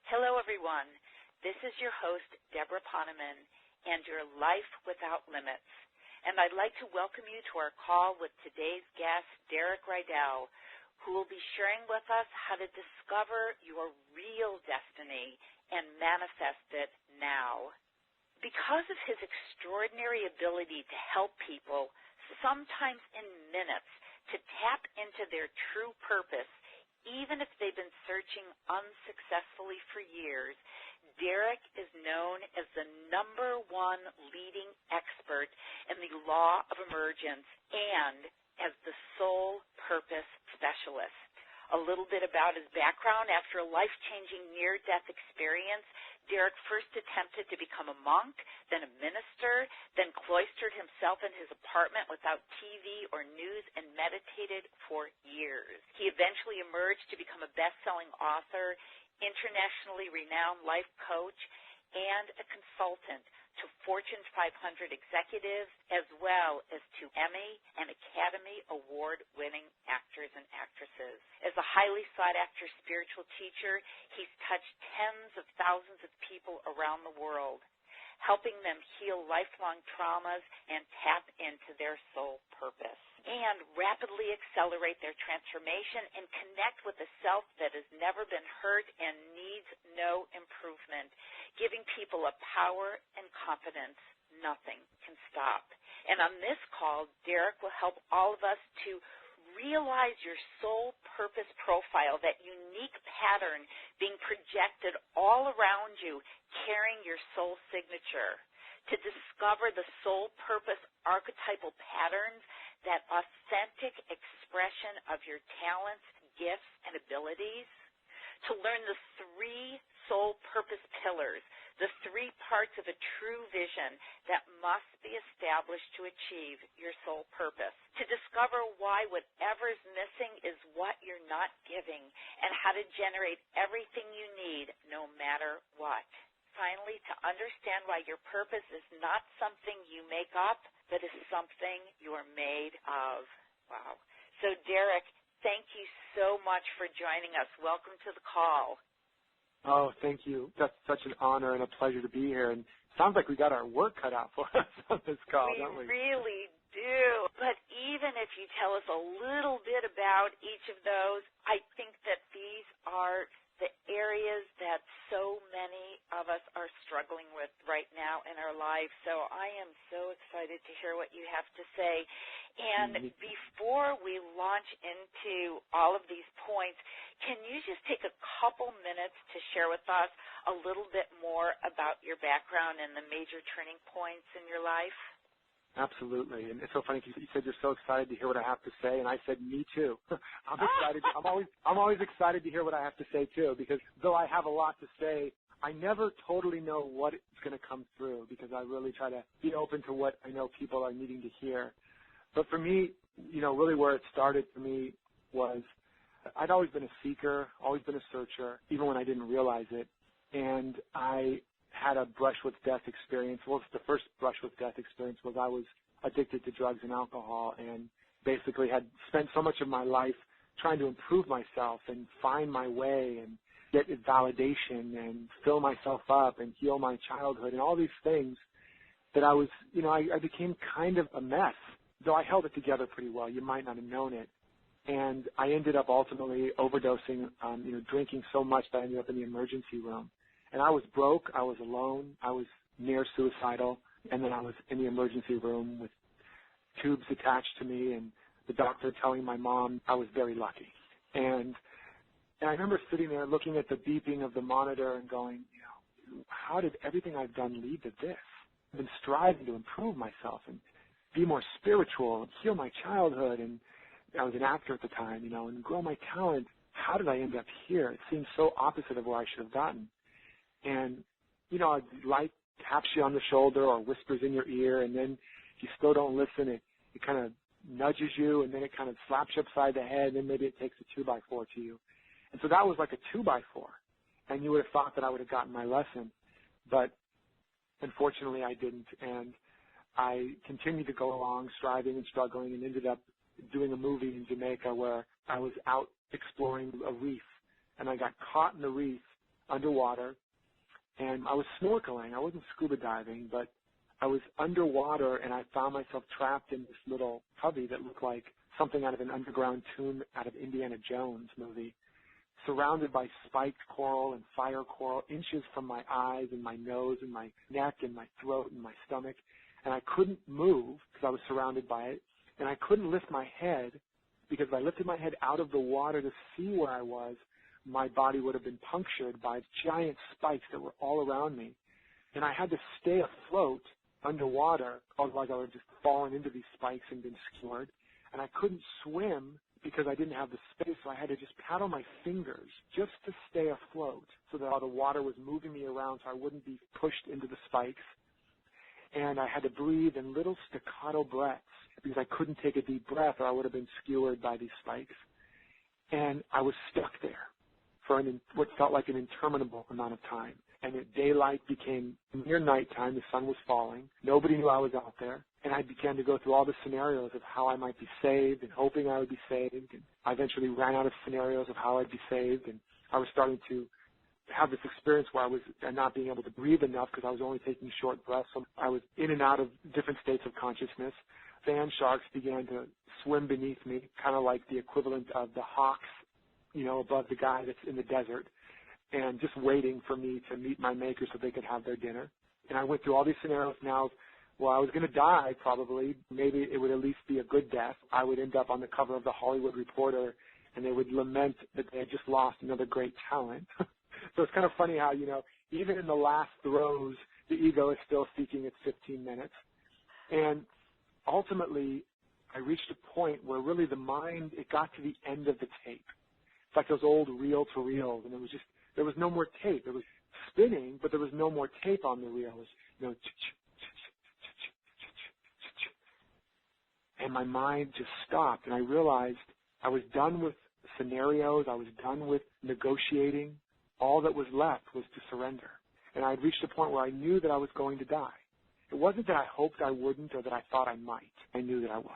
Hello, everyone. This is your host, Deborah Poneman, and your Life Without Limits. And I'd like to welcome you to our call with today's guest, Rydall, who will be sharing with us how to discover your real destiny and manifest it now. Because of his extraordinary ability to help people, sometimes in minutes, to tap into their true purpose, even if they've been searching unsuccessfully for years, Derek is known as the #1 leading expert in the law of emergence and as the soul purpose specialist. A little bit about his background. After a life-changing near-death experience, Derek first attempted to become a monk, then a minister, then cloistered himself in his apartment without TV or news and meditated for years. He eventually emerged to become a best-selling author, internationally renowned life coach, and a consultant to Fortune 500 executives, as well as to Emmy and Academy Award-winning actors and actresses. As a highly sought-after spiritual teacher, he's touched tens of thousands of people around the world, helping them heal lifelong traumas and tap into their soul purpose, and rapidly accelerate their transformation and connect with a self that has never been hurt and needs no improvement, giving people a power and confidence nothing can stop. And on this call, Derek will help all of us to realize your soul purpose profile, that unique pattern being projected all around you, carrying your soul signature, to discover the soul purpose archetypal patterns, that authentic expression of your talents, gifts, and abilities, to learn the 3 soul purpose pillars, the 3 parts of a true vision that must be established to achieve your soul purpose, to discover why whatever is missing is what you're not giving, and how to generate everything you need no matter what. Finally, to understand why your purpose is not something you make up, but is something you are made of. Wow. So, Derek, thank you so much for joining us. Welcome to the call. Oh, thank you. That's such an honor and a pleasure to be here. And it sounds like we got our work cut out for us on this call, don't we? We really do. But even if you tell us a little bit about each of those, I think that these are the areas that so many of us are struggling with right now in our lives. So I am so excited to hear what you have to say. And before we launch into all of these points, can you just take a couple minutes to share with us a little bit more about your background and the major turning points in your life? Absolutely. And it's so funny, you said you're so excited to hear what I have to say, and I said, me too. I'm excited. I'm always excited to hear what I have to say too, because though I have a lot to say, I never totally know what is going to come through, because I really try to be open to what I know people are needing to hear. But for me, really where it started for me was I'd always been a seeker, always been a searcher, even when I didn't realize it. And I had a brush with death experience. Well, the first brush with death experience was I was addicted to drugs and alcohol, and basically had spent so much of my life trying to improve myself and find my way and get validation and fill myself up and heal my childhood and all these things that I was, I became kind of a mess, though I held it together pretty well. You might not have known it. And I ended up ultimately overdosing, drinking so much that I ended up in the emergency room. And I was broke, I was alone, I was near suicidal, and then I was in the emergency room with tubes attached to me and the doctor telling my mom I was very lucky. And I remember sitting there looking at the beeping of the monitor and going, how did everything I've done lead to this? I've been striving to improve myself and be more spiritual and heal my childhood, and I was an actor at the time, and grow my talent. How did I end up here? It seemed so opposite of where I should have gotten. And, life taps you on the shoulder or whispers in your ear, and then if you still don't listen, it kind of nudges you, and then it kind of slaps you upside the head, and then maybe it takes a 2x4 to you. And so that was like a 2x4, and you would have thought that I would have gotten my lesson, but unfortunately I didn't, and I continued to go along striving and struggling, and ended up doing a movie in Jamaica where I was out exploring a reef, and I got caught in the reef underwater, and I was snorkeling. I wasn't scuba diving, but I was underwater, and I found myself trapped in this little cubby that looked like something out of an underground tomb out of Indiana Jones movie, surrounded by spiked coral and fire coral inches from my eyes and my nose and my neck and my throat and my stomach. And I couldn't move because I was surrounded by it. And I couldn't lift my head because if I lifted my head out of the water to see where I was, my body would have been punctured by giant spikes that were all around me. And I had to stay afloat underwater, otherwise I would have just fallen into these spikes and been skewered. And I couldn't swim because I didn't have the space, so I had to just paddle my fingers just to stay afloat so that all the water was moving me around so I wouldn't be pushed into the spikes. And I had to breathe in little staccato breaths because I couldn't take a deep breath or I would have been skewered by these spikes. And I was stuck there for what felt like an interminable amount of time. And at daylight became near nighttime. The sun was falling. Nobody knew I was out there. And I began to go through all the scenarios of how I might be saved and hoping I would be saved. And I eventually ran out of scenarios of how I'd be saved. And I was starting to have this experience where I was not being able to breathe enough because I was only taking short breaths. So I was in and out of different states of consciousness. Sand sharks began to swim beneath me, kind of like the equivalent of the hawks, above the guy that's in the desert, and just waiting for me to meet my maker so they could have their dinner. And I went through all these scenarios now. Well, I was going to die probably. Maybe it would at least be a good death. I would end up on the cover of the Hollywood Reporter, and they would lament that they had just lost another great talent. So it's kind of funny how, even in the last throes, the ego is still seeking its 15 minutes. And ultimately, I reached a point where really the mind, it got to the end of the tape. It's like those old reel-to-reels, and there was no more tape. It was spinning, but there was no more tape on the reel. It was, and my mind just stopped, and I realized I was done with scenarios. I was done with negotiating. All that was left was to surrender. And I had reached a point where I knew that I was going to die. It wasn't that I hoped I wouldn't or that I thought I might. I knew that I was.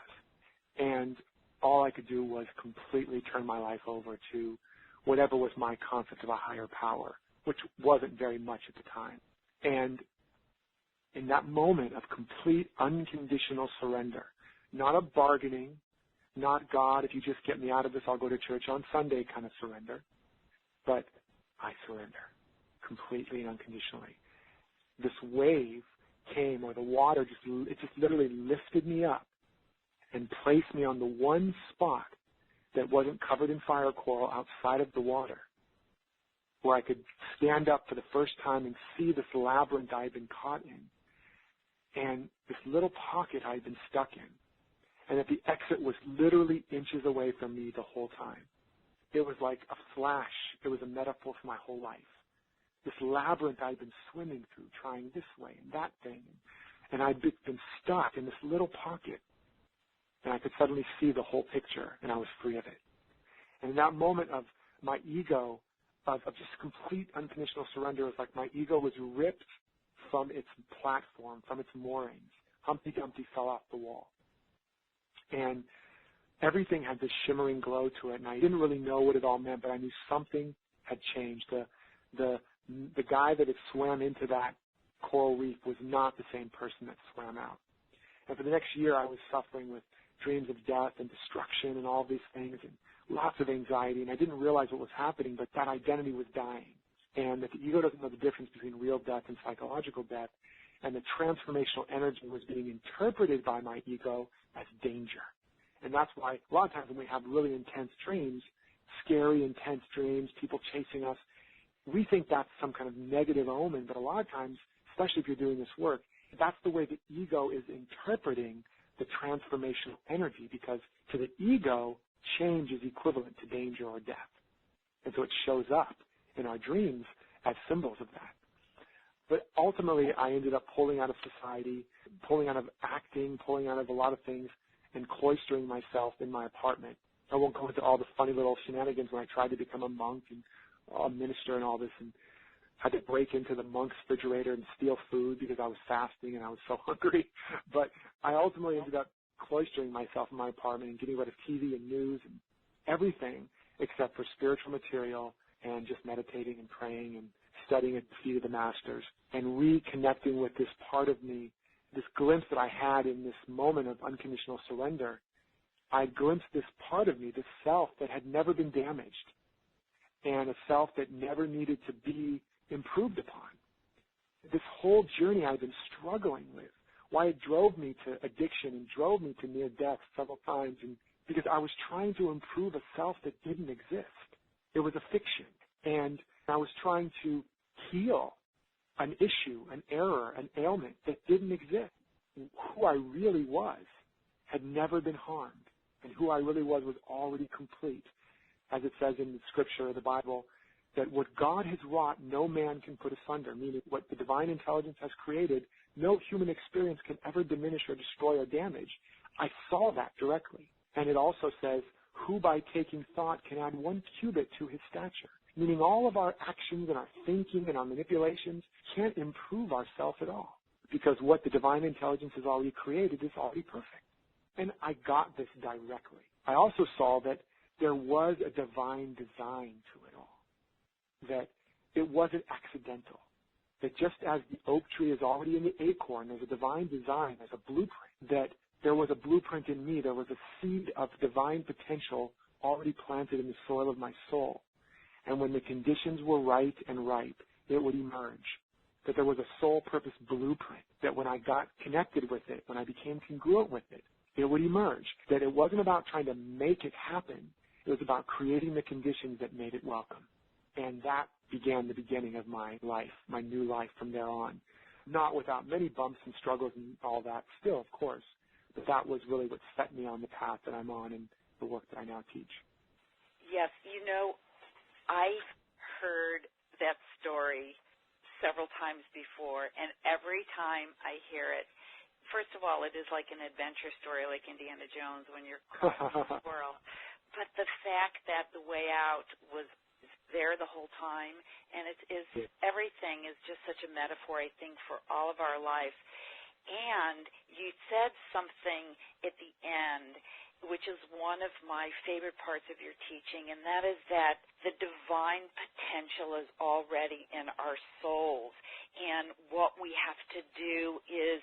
And all I could do was completely turn my life over to whatever was my concept of a higher power, which wasn't very much at the time. And in that moment of complete unconditional surrender, not a bargaining, not God, if you just get me out of this, I'll go to church on Sunday kind of surrender, but I surrender completely and unconditionally. This wave came, or the water it just literally lifted me up and placed me on the one spot that wasn't covered in fire coral outside of the water, where I could stand up for the first time and see this labyrinth I had been caught in, and this little pocket I had been stuck in, and that the exit was literally inches away from me the whole time. It was like a flash. It was a metaphor for my whole life. This labyrinth I'd been swimming through, trying this way and that thing, and I'd been stuck in this little pocket, and I could suddenly see the whole picture, and I was free of it. And in that moment of my ego, of just complete unconditional surrender, it was like my ego was ripped from its platform, from its moorings. Humpty Dumpty fell off the wall. And everything had this shimmering glow to it, and I didn't really know what it all meant, but I knew something had changed. The guy that had swam into that coral reef was not the same person that swam out. And for the next year, I was suffering with dreams of death and destruction and all these things and lots of anxiety, and I didn't realize what was happening, but that identity was dying, and that the ego doesn't know the difference between real death and psychological death, and the transformational energy was being interpreted by my ego as danger. And that's why a lot of times when we have really intense dreams, scary, intense dreams, people chasing us, we think that's some kind of negative omen, but a lot of times, especially if you're doing this work, that's the way the ego is interpreting the transformational energy, because to the ego, change is equivalent to danger or death. And so it shows up in our dreams as symbols of that. But ultimately, I ended up pulling out of society, pulling out of acting, pulling out of a lot of things, and cloistering myself in my apartment. I won't go into all the funny little shenanigans when I tried to become a monk and a minister and all this, and had to break into the monk's refrigerator and steal food because I was fasting and I was so hungry. But I ultimately ended up cloistering myself in my apartment and getting rid of TV and news and everything except for spiritual material and just meditating and praying and studying at the feet of the masters and reconnecting with this part of me, this glimpse that I had in this moment of unconditional surrender. I glimpsed this part of me, this self that had never been damaged and a self that never needed to be improved upon. This whole journey I've been struggling with, why it drove me to addiction and drove me to near death several times, and because I was trying to improve a self that didn't exist. It was a fiction, and I was trying to heal an issue, an error, an ailment that didn't exist. Who I really was had never been harmed, and who I really was already complete. As it says in the scripture of the Bible, that what God has wrought, no man can put asunder, meaning what the divine intelligence has created, no human experience can ever diminish or destroy or damage. I saw that directly. And it also says, who by taking thought can add 1 cubit to his stature, meaning all of our actions and our thinking and our manipulations can't improve ourselves at all, because what the divine intelligence has already created is already perfect. And I got this directly. I also saw that there was a divine design to it all, that it wasn't accidental, that just as the oak tree is already in the acorn, there's a divine design, there's a blueprint, that there was a blueprint in me, there was a seed of divine potential already planted in the soil of my soul. And when the conditions were right and ripe, it would emerge, that there was a soul purpose blueprint, that when I got connected with it, when I became congruent with it, it would emerge, that it wasn't about trying to make it happen, it was about creating the conditions that made it welcome. And that began the beginning of my life, my new life from there on. Not without many bumps and struggles and all that still, of course, but that was really what set me on the path that I'm on and the work that I now teach. Yes, you know, I've heard that story several times before, and every time I hear it, first of all, it is like an adventure story like Indiana Jones when you're crossing the squirrel. But the fact that the way out was there the whole time, and everything is just such a metaphor, I think, for all of our lives. And you said something at the end, which is one of my favorite parts of your teaching, and that is that the divine potential is already in our souls. And what we have to do is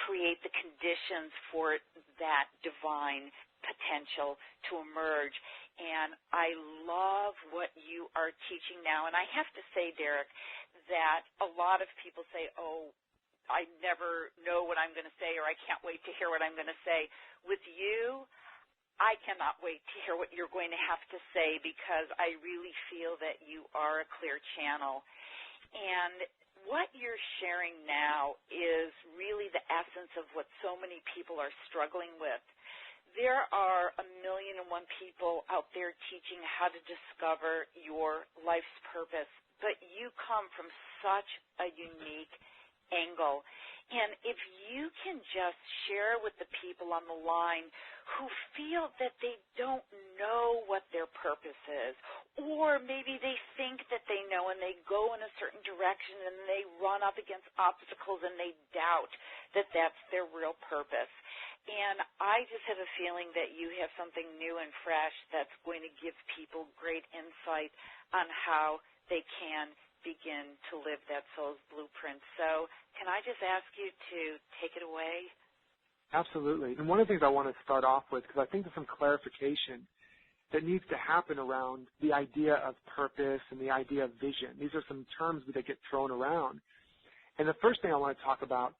create the conditions for that divine potential to emerge. And I love what you are teaching now. And I have to say, Derek, that a lot of people say, oh, I never know what I'm going to say, or I can't wait to hear what I'm going to say. With you, I cannot wait to hear what you're going to have to say, because I really feel that you are a clear channel. And what you're sharing now is really the essence of what so many people are struggling with. There are 1,000,001 people out there teaching how to discover your life's purpose, but you come from such a unique angle. And if you can just share with the people on the line who feel that they don't know what their purpose is, or maybe they think that they know and they go in a certain direction and they run up against obstacles and they doubt that that's their real purpose. And I just have a feeling that you have something new and fresh that's going to give people great insight on how they can begin to live that soul's blueprint. So can I just ask you to take it away? Absolutely. And one of the things I want to start off with, because I think there's some clarification that needs to happen around the idea of purpose and the idea of vision. These are some terms that get thrown around. And the first thing I want to talk about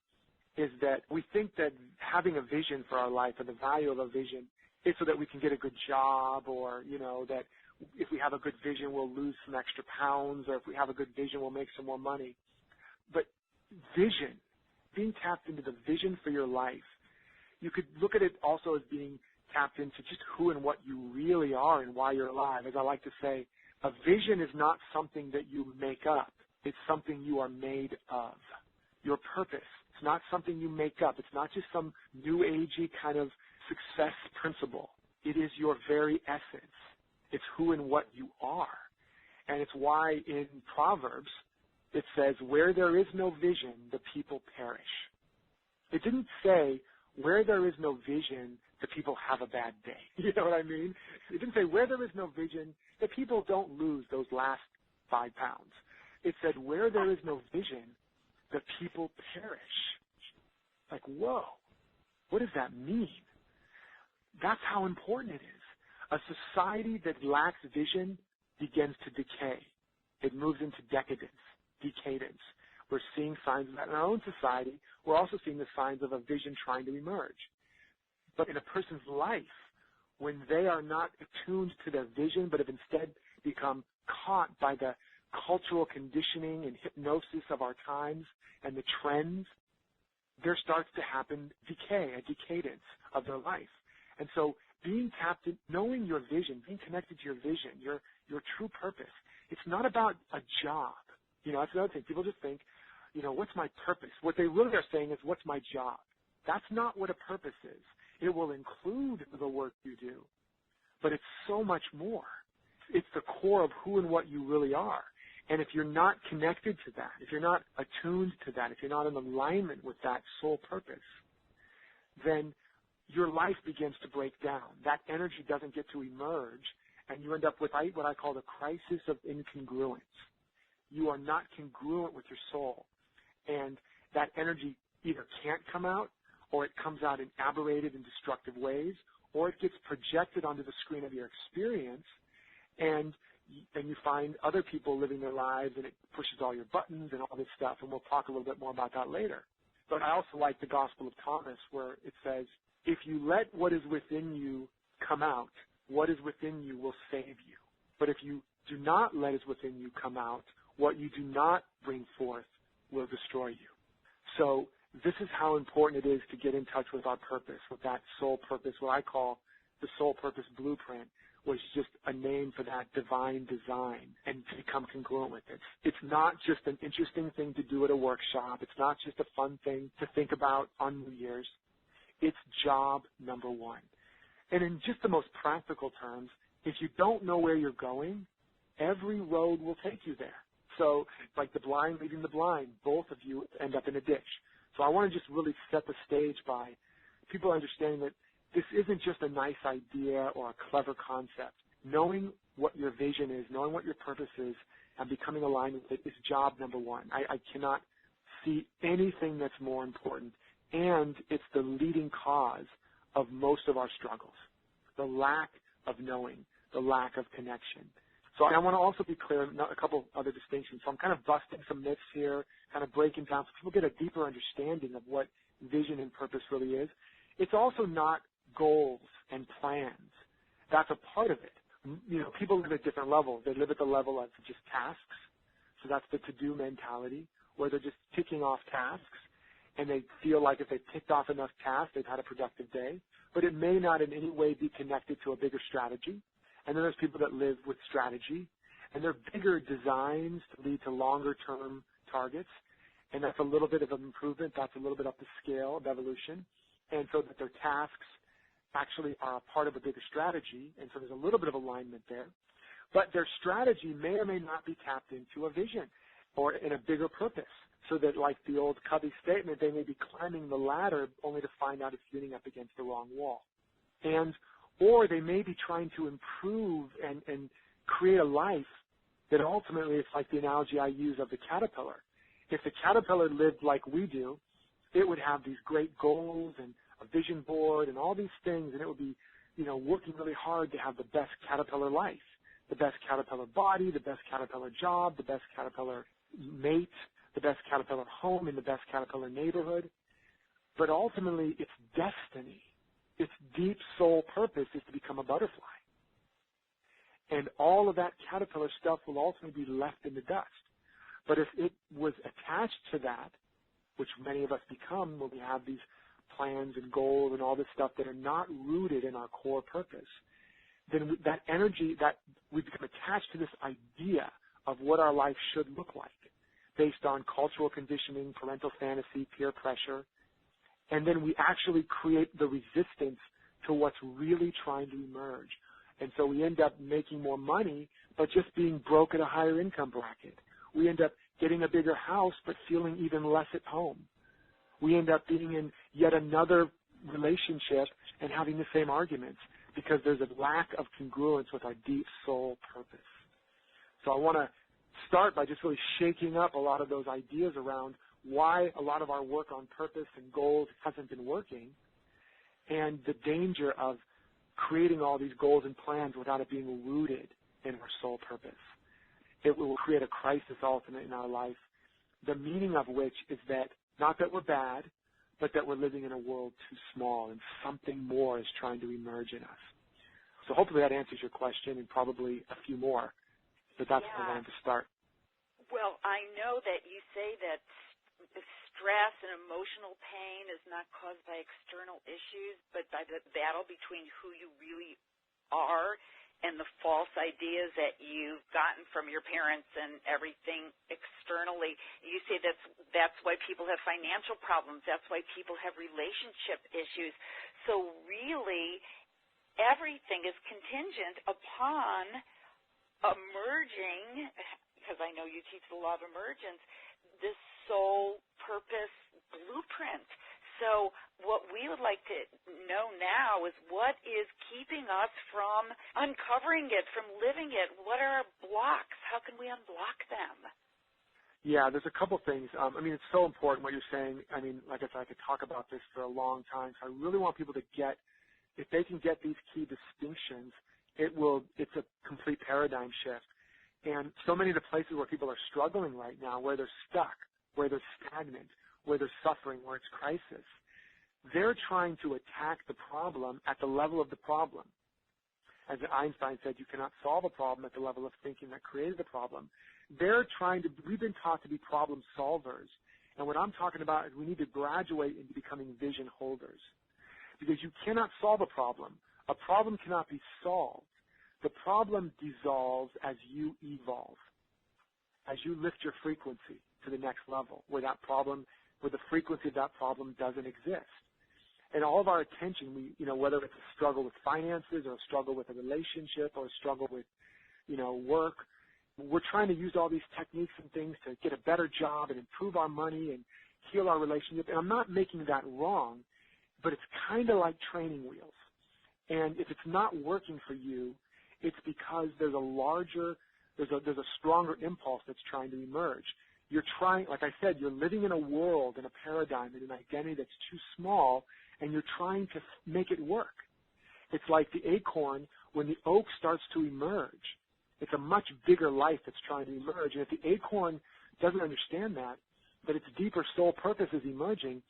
is that we think that having a vision for our life, or the value of a vision, is so that we can get a good job, or, you know, that if we have a good vision, we'll lose some extra pounds, or if we have a good vision, we'll make some more money. But vision, being tapped into the vision for your life, you could look at it also as being tapped into just who and what you really are and why you're alive. As I like to say, a vision is not something that you make up. It's something you are made of. Your purpose, it's not something you make up. It's not just some new agey kind of success principle. It is your very essence. It's who and what you are. And it's why in Proverbs it says, where there is no vision, the people perish. It didn't say, where there is no vision, the people have a bad day. You know what I mean? It didn't say, where there is no vision, the people don't lose those last 5 pounds. It said, where there is no vision, the people perish. Like, whoa, what does that mean? That's how important it is. A society that lacks vision begins to decay. It moves into decadence, decadence. We're seeing signs of that in our own society. We're also seeing the signs of a vision trying to emerge. But in a person's life, when they are not attuned to their vision, but have instead become caught by the cultural conditioning and hypnosis of our times and the trends, there starts to happen decay, a decadence of their life. And so being tapped in, knowing your vision, being connected to your vision, your true purpose, it's not about a job. That's another thing. People just think, what's my purpose? What they really are saying is, what's my job? That's not what a purpose is. It will include the work you do, but it's so much more. It's the core of who and what you really are. And if you're not connected to that, if you're not attuned to that, if you're not in alignment with that soul purpose, then your life begins to break down. That energy doesn't get to emerge, and you end up with what I call the crisis of incongruence. You are not congruent with your soul, and that energy either can't come out, or it comes out in aberrated and destructive ways, or it gets projected onto the screen of your experience, and you find other people living their lives, and it pushes all your buttons and all this stuff, and we'll talk a little bit more about that later. But I also like the Gospel of Thomas, where it says, if you let what is within you come out, what is within you will save you. But if you do not let what is within you come out, what you do not bring forth will destroy you. So this is how important it is to get in touch with our purpose, with that soul purpose, what I call the soul purpose blueprint, which is just a name for that divine design, and to become congruent with it. It's not just an interesting thing to do at a workshop. It's not just a fun thing to think about on New Year's. It's job number one. And in just the most practical terms, if you don't know where you're going, every road will take you there. So like the blind leading the blind, both of you end up in a ditch. So I want to just really set the stage by people understanding that this isn't just a nice idea or a clever concept. Knowing what your vision is, knowing what your purpose is, and becoming aligned with it is job number one. I cannot see anything that's more important. And it's the leading cause of most of our struggles, the lack of knowing, the lack of connection. So I want to also be clear, a couple of other distinctions. So I'm kind of busting some myths here, kind of breaking down so people get a deeper understanding of what vision and purpose really is. It's also not goals and plans. That's a part of it. People live at different levels. They live at the level of just tasks. So that's the to-do mentality, where they're just ticking off tasks, and they feel like if they've ticked off enough tasks, they've had a productive day. But it may not in any way be connected to a bigger strategy. And then there's people that live with strategy, and they're bigger designs to lead to longer-term targets, and that's a little bit of an improvement. That's a little bit up the scale of evolution, and so that their tasks actually are a part of a bigger strategy, and so there's a little bit of alignment there. But their strategy may or may not be tapped into a vision or in a bigger purpose, so that like the old Covey statement, they may be climbing the ladder only to find out it's leaning up against the wrong wall. Or they may be trying to improve and create a life that ultimately, it's like the analogy I use of the caterpillar. If the caterpillar lived like we do, it would have these great goals and a vision board and all these things, and it would be, working really hard to have the best caterpillar life, the best caterpillar body, the best caterpillar job, the best caterpillar mate, the best caterpillar home in the best caterpillar neighborhood. But ultimately, its destiny, its deep soul purpose is to become a butterfly. And all of that caterpillar stuff will ultimately be left in the dust. But if it was attached to that, which many of us become when we have these plans and goals and all this stuff that are not rooted in our core purpose, then that energy, that we become attached to this idea of what our life should look like based on cultural conditioning, parental fantasy, peer pressure, and then we actually create the resistance to what's really trying to emerge. And so we end up making more money, but just being broke at a higher income bracket. We end up getting a bigger house, but feeling even less at home. We end up being in yet another relationship and having the same arguments because there's a lack of congruence with our deep soul purpose. So I want to start by just really shaking up a lot of those ideas around why a lot of our work on purpose and goals hasn't been working, and the danger of creating all these goals and plans without it being rooted in our sole purpose. It will create a crisis ultimately in our life, the meaning of which is that not that we're bad, but that we're living in a world too small and something more is trying to emerge in us. So hopefully that answers your question and probably a few more, but that's where I wanted to start. Well, I know that you say that stress and emotional pain is not caused by external issues, but by the battle between who you really are and the false ideas that you've gotten from your parents and everything externally. You say that's why people have financial problems. That's why people have relationship issues. So really, everything is contingent upon emerging, because I know you teach the law of emergence, this soul purpose blueprint. So what we would like to know now is what is keeping us from uncovering it, from living it? What are our blocks? How can we unblock them? Yeah, there's a couple things. It's so important what you're saying. Like I said, I could talk about this for a long time. So I really want people to get, if they can get these key distinctions, it's a complete paradigm shift. And so many of the places where people are struggling right now, where they're stuck, where they're stagnant, where they're suffering, where it's crisis, they're trying to attack the problem at the level of the problem. As Einstein said, you cannot solve a problem at the level of thinking that created the problem. We've been taught to be problem solvers. And what I'm talking about is we need to graduate into becoming vision holders. Because you cannot solve a problem. A problem cannot be solved. The problem dissolves as you evolve, as you lift your frequency to the next level, where the frequency of that problem doesn't exist. And all of our attention, whether it's a struggle with finances or a struggle with a relationship or a struggle with, work, we're trying to use all these techniques and things to get a better job and improve our money and heal our relationship. And I'm not making that wrong, but it's kind of like training wheels. And if it's not working for you, it's because there's a stronger impulse that's trying to emerge. You're trying, like I said, you're living in a world, in a paradigm, in an identity that's too small, and you're trying to make it work. It's like the acorn, when the oak starts to emerge, it's a much bigger life that's trying to emerge. And if the acorn doesn't understand that its deeper soul purpose is emerging,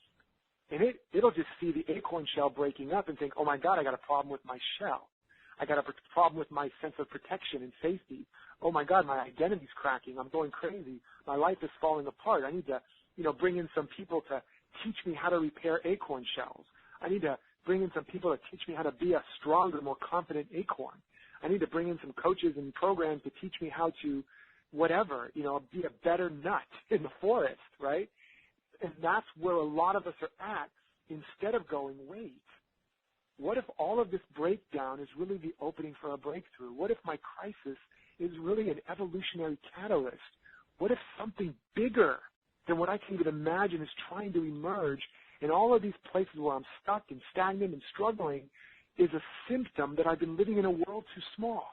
and it'll just see the acorn shell breaking up and think, oh my God, I got a problem with my shell. I got a problem with my sense of protection and safety. Oh my God, my identity's cracking. I'm going crazy. My life is falling apart. I need to, bring in some people to teach me how to repair acorn shells. I need to bring in some people to teach me how to be a stronger, more confident acorn. I need to bring in some coaches and programs to teach me how to, be a better nut in the forest, right? And that's where a lot of us are at, instead of going, wait, what if all of this breakdown is really the opening for a breakthrough? What if my crisis is really an evolutionary catalyst? What if something bigger than what I can even imagine is trying to emerge, and all of these places where I'm stuck and stagnant and struggling is a symptom that I've been living in a world too small?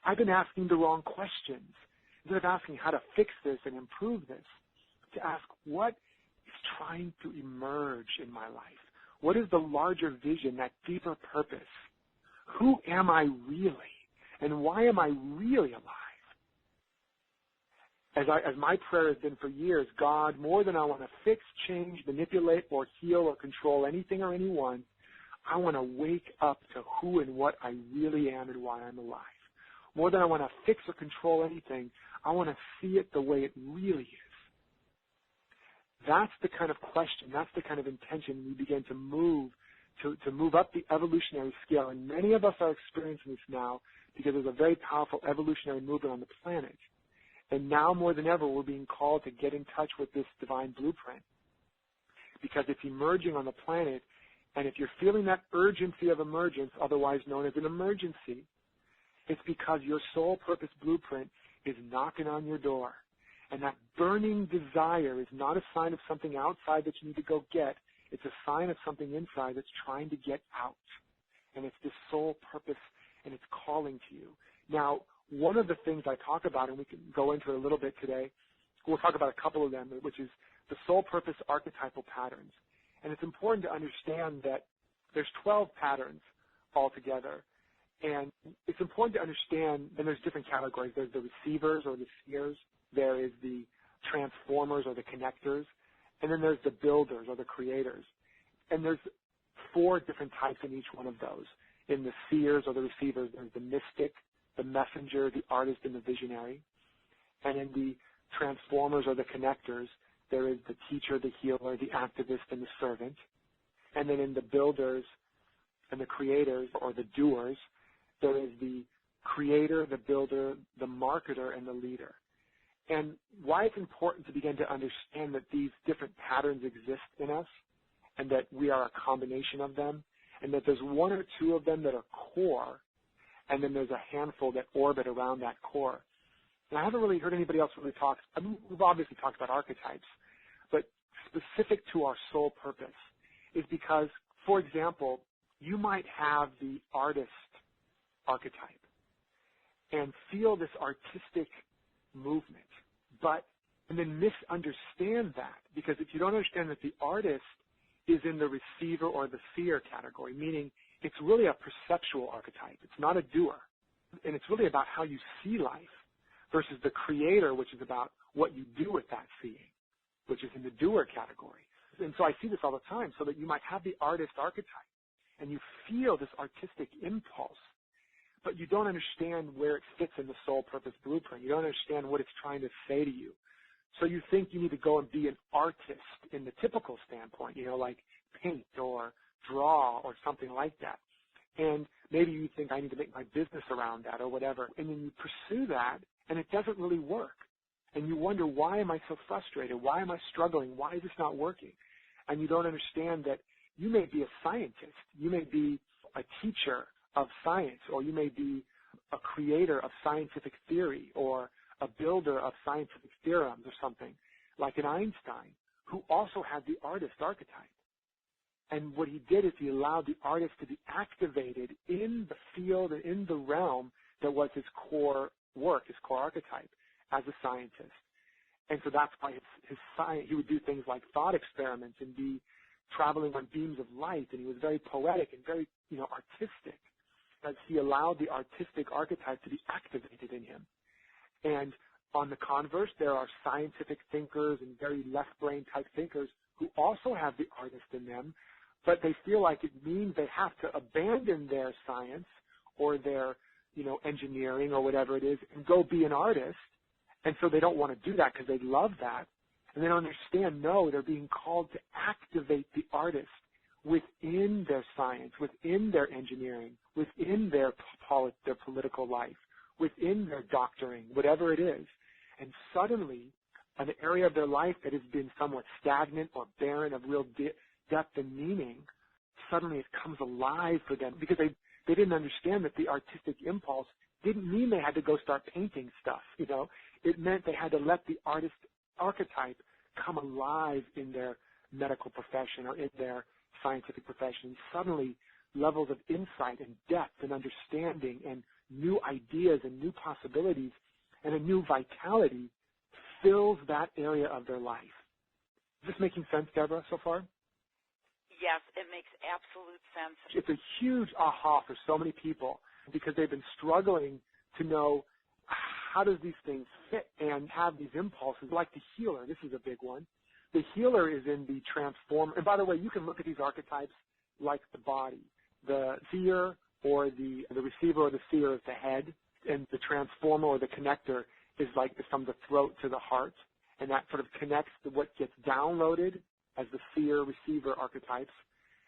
I've been asking the wrong questions. Instead of asking how to fix this and improve this, to ask what is trying to emerge in my life? What is the larger vision, that deeper purpose? Who am I really? And why am I really alive? As my prayer has been for years, God, more than I want to fix, change, manipulate, or heal or control anything or anyone, I want to wake up to who and what I really am and why I'm alive. More than I want to fix or control anything, I want to see it the way it really is. That's the kind of question, that's the kind of intention we begin to move up the evolutionary scale. And many of us are experiencing this now because there's a very powerful evolutionary movement on the planet. And now more than ever, we're being called to get in touch with this divine blueprint because it's emerging on the planet. And if you're feeling that urgency of emergence, otherwise known as an emergency, it's because your soul purpose blueprint is knocking on your door. And that burning desire is not a sign of something outside that you need to go get. It's a sign of something inside that's trying to get out. And it's this soul purpose, and it's calling to you. Now, one of the things I talk about, and we can go into it a little bit today, we'll talk about a couple of them, which is the soul purpose archetypal patterns. And it's important to understand that there's 12 patterns altogether. And it's important to understand, and there's different categories. There's the receivers or the seers. There is the transformers or the connectors. And then there's the builders or the creators. And there's 4 different types in each one of those. In the seers or the receivers, there's the mystic, the messenger, the artist, and the visionary. And in the transformers or the connectors, there is the teacher, the healer, the activist, and the servant. And then in the builders and the creators or the doers, there is the creator, the builder, the marketer, and the leader. And why it's important to begin to understand that these different patterns exist in us and that we are a combination of them, and that there's 1 or 2 of them that are core, and then there's a handful that orbit around that core. And I haven't really heard anybody else really talk. I mean, we've obviously talked about archetypes, but specific to our soul purpose is because, for example, you might have the artist archetype and feel this artistic movement, and then misunderstand that, because if you don't understand that the artist is in the receiver or the seer category, meaning it's really a perceptual archetype. It's not a doer. And it's really about how you see life versus the creator, which is about what you do with that seeing, which is in the doer category. And so I see this all the time, so that you might have the artist archetype and you feel this artistic impulse, but you don't understand where it fits in the soul purpose blueprint. You don't understand what it's trying to say to you. So you think you need to go and be an artist in the typical standpoint, like paint or draw or something like that. And maybe you think I need to make my business around that or whatever. And then you pursue that, and it doesn't really work. And you wonder, why am I so frustrated? Why am I struggling? Why is this not working? And you don't understand that you may be a scientist. You may be a teacher of science, or you may be a creator of scientific theory, or a builder of scientific theorems or something, like an Einstein, who also had the artist archetype. And what he did is he allowed the artist to be activated in the field and in the realm that was his core work, his core archetype as a scientist. And so that's why his science, he would do things like thought experiments and be traveling on beams of light, and he was very poetic and very, artistic, as he allowed the artistic archetype to be activated in him. And on the converse, there are scientific thinkers and very left-brain type thinkers who also have the artist in them, but they feel like it means they have to abandon their science or their, engineering or whatever it is and go be an artist. And so they don't want to do that because they love that. And they don't understand, no, they're being called to activate the artist within their science, within their engineering, within their political life, within their doctoring, whatever it is. And suddenly, an area of their life that has been somewhat stagnant or barren of real depth and meaning, suddenly it comes alive for them, because they didn't understand that the artistic impulse didn't mean they had to go start painting stuff, It meant they had to let the artist archetype come alive in their medical profession or in their scientific profession. Suddenly, levels of insight and depth and understanding and new ideas and new possibilities and a new vitality fills that area of their life. Is this making sense, Deborah, so far? Yes, it makes absolute sense. It's a huge aha for so many people because they've been struggling to know, how does these things fit and have these impulses, like the healer. This is a big one. The healer is in the transformer. And by the way, you can look at these archetypes like the body. The seer or the receiver or the seer is the head, and the transformer or the connector is like from the throat to the heart, and that sort of connects to what gets downloaded as the seer-receiver archetypes,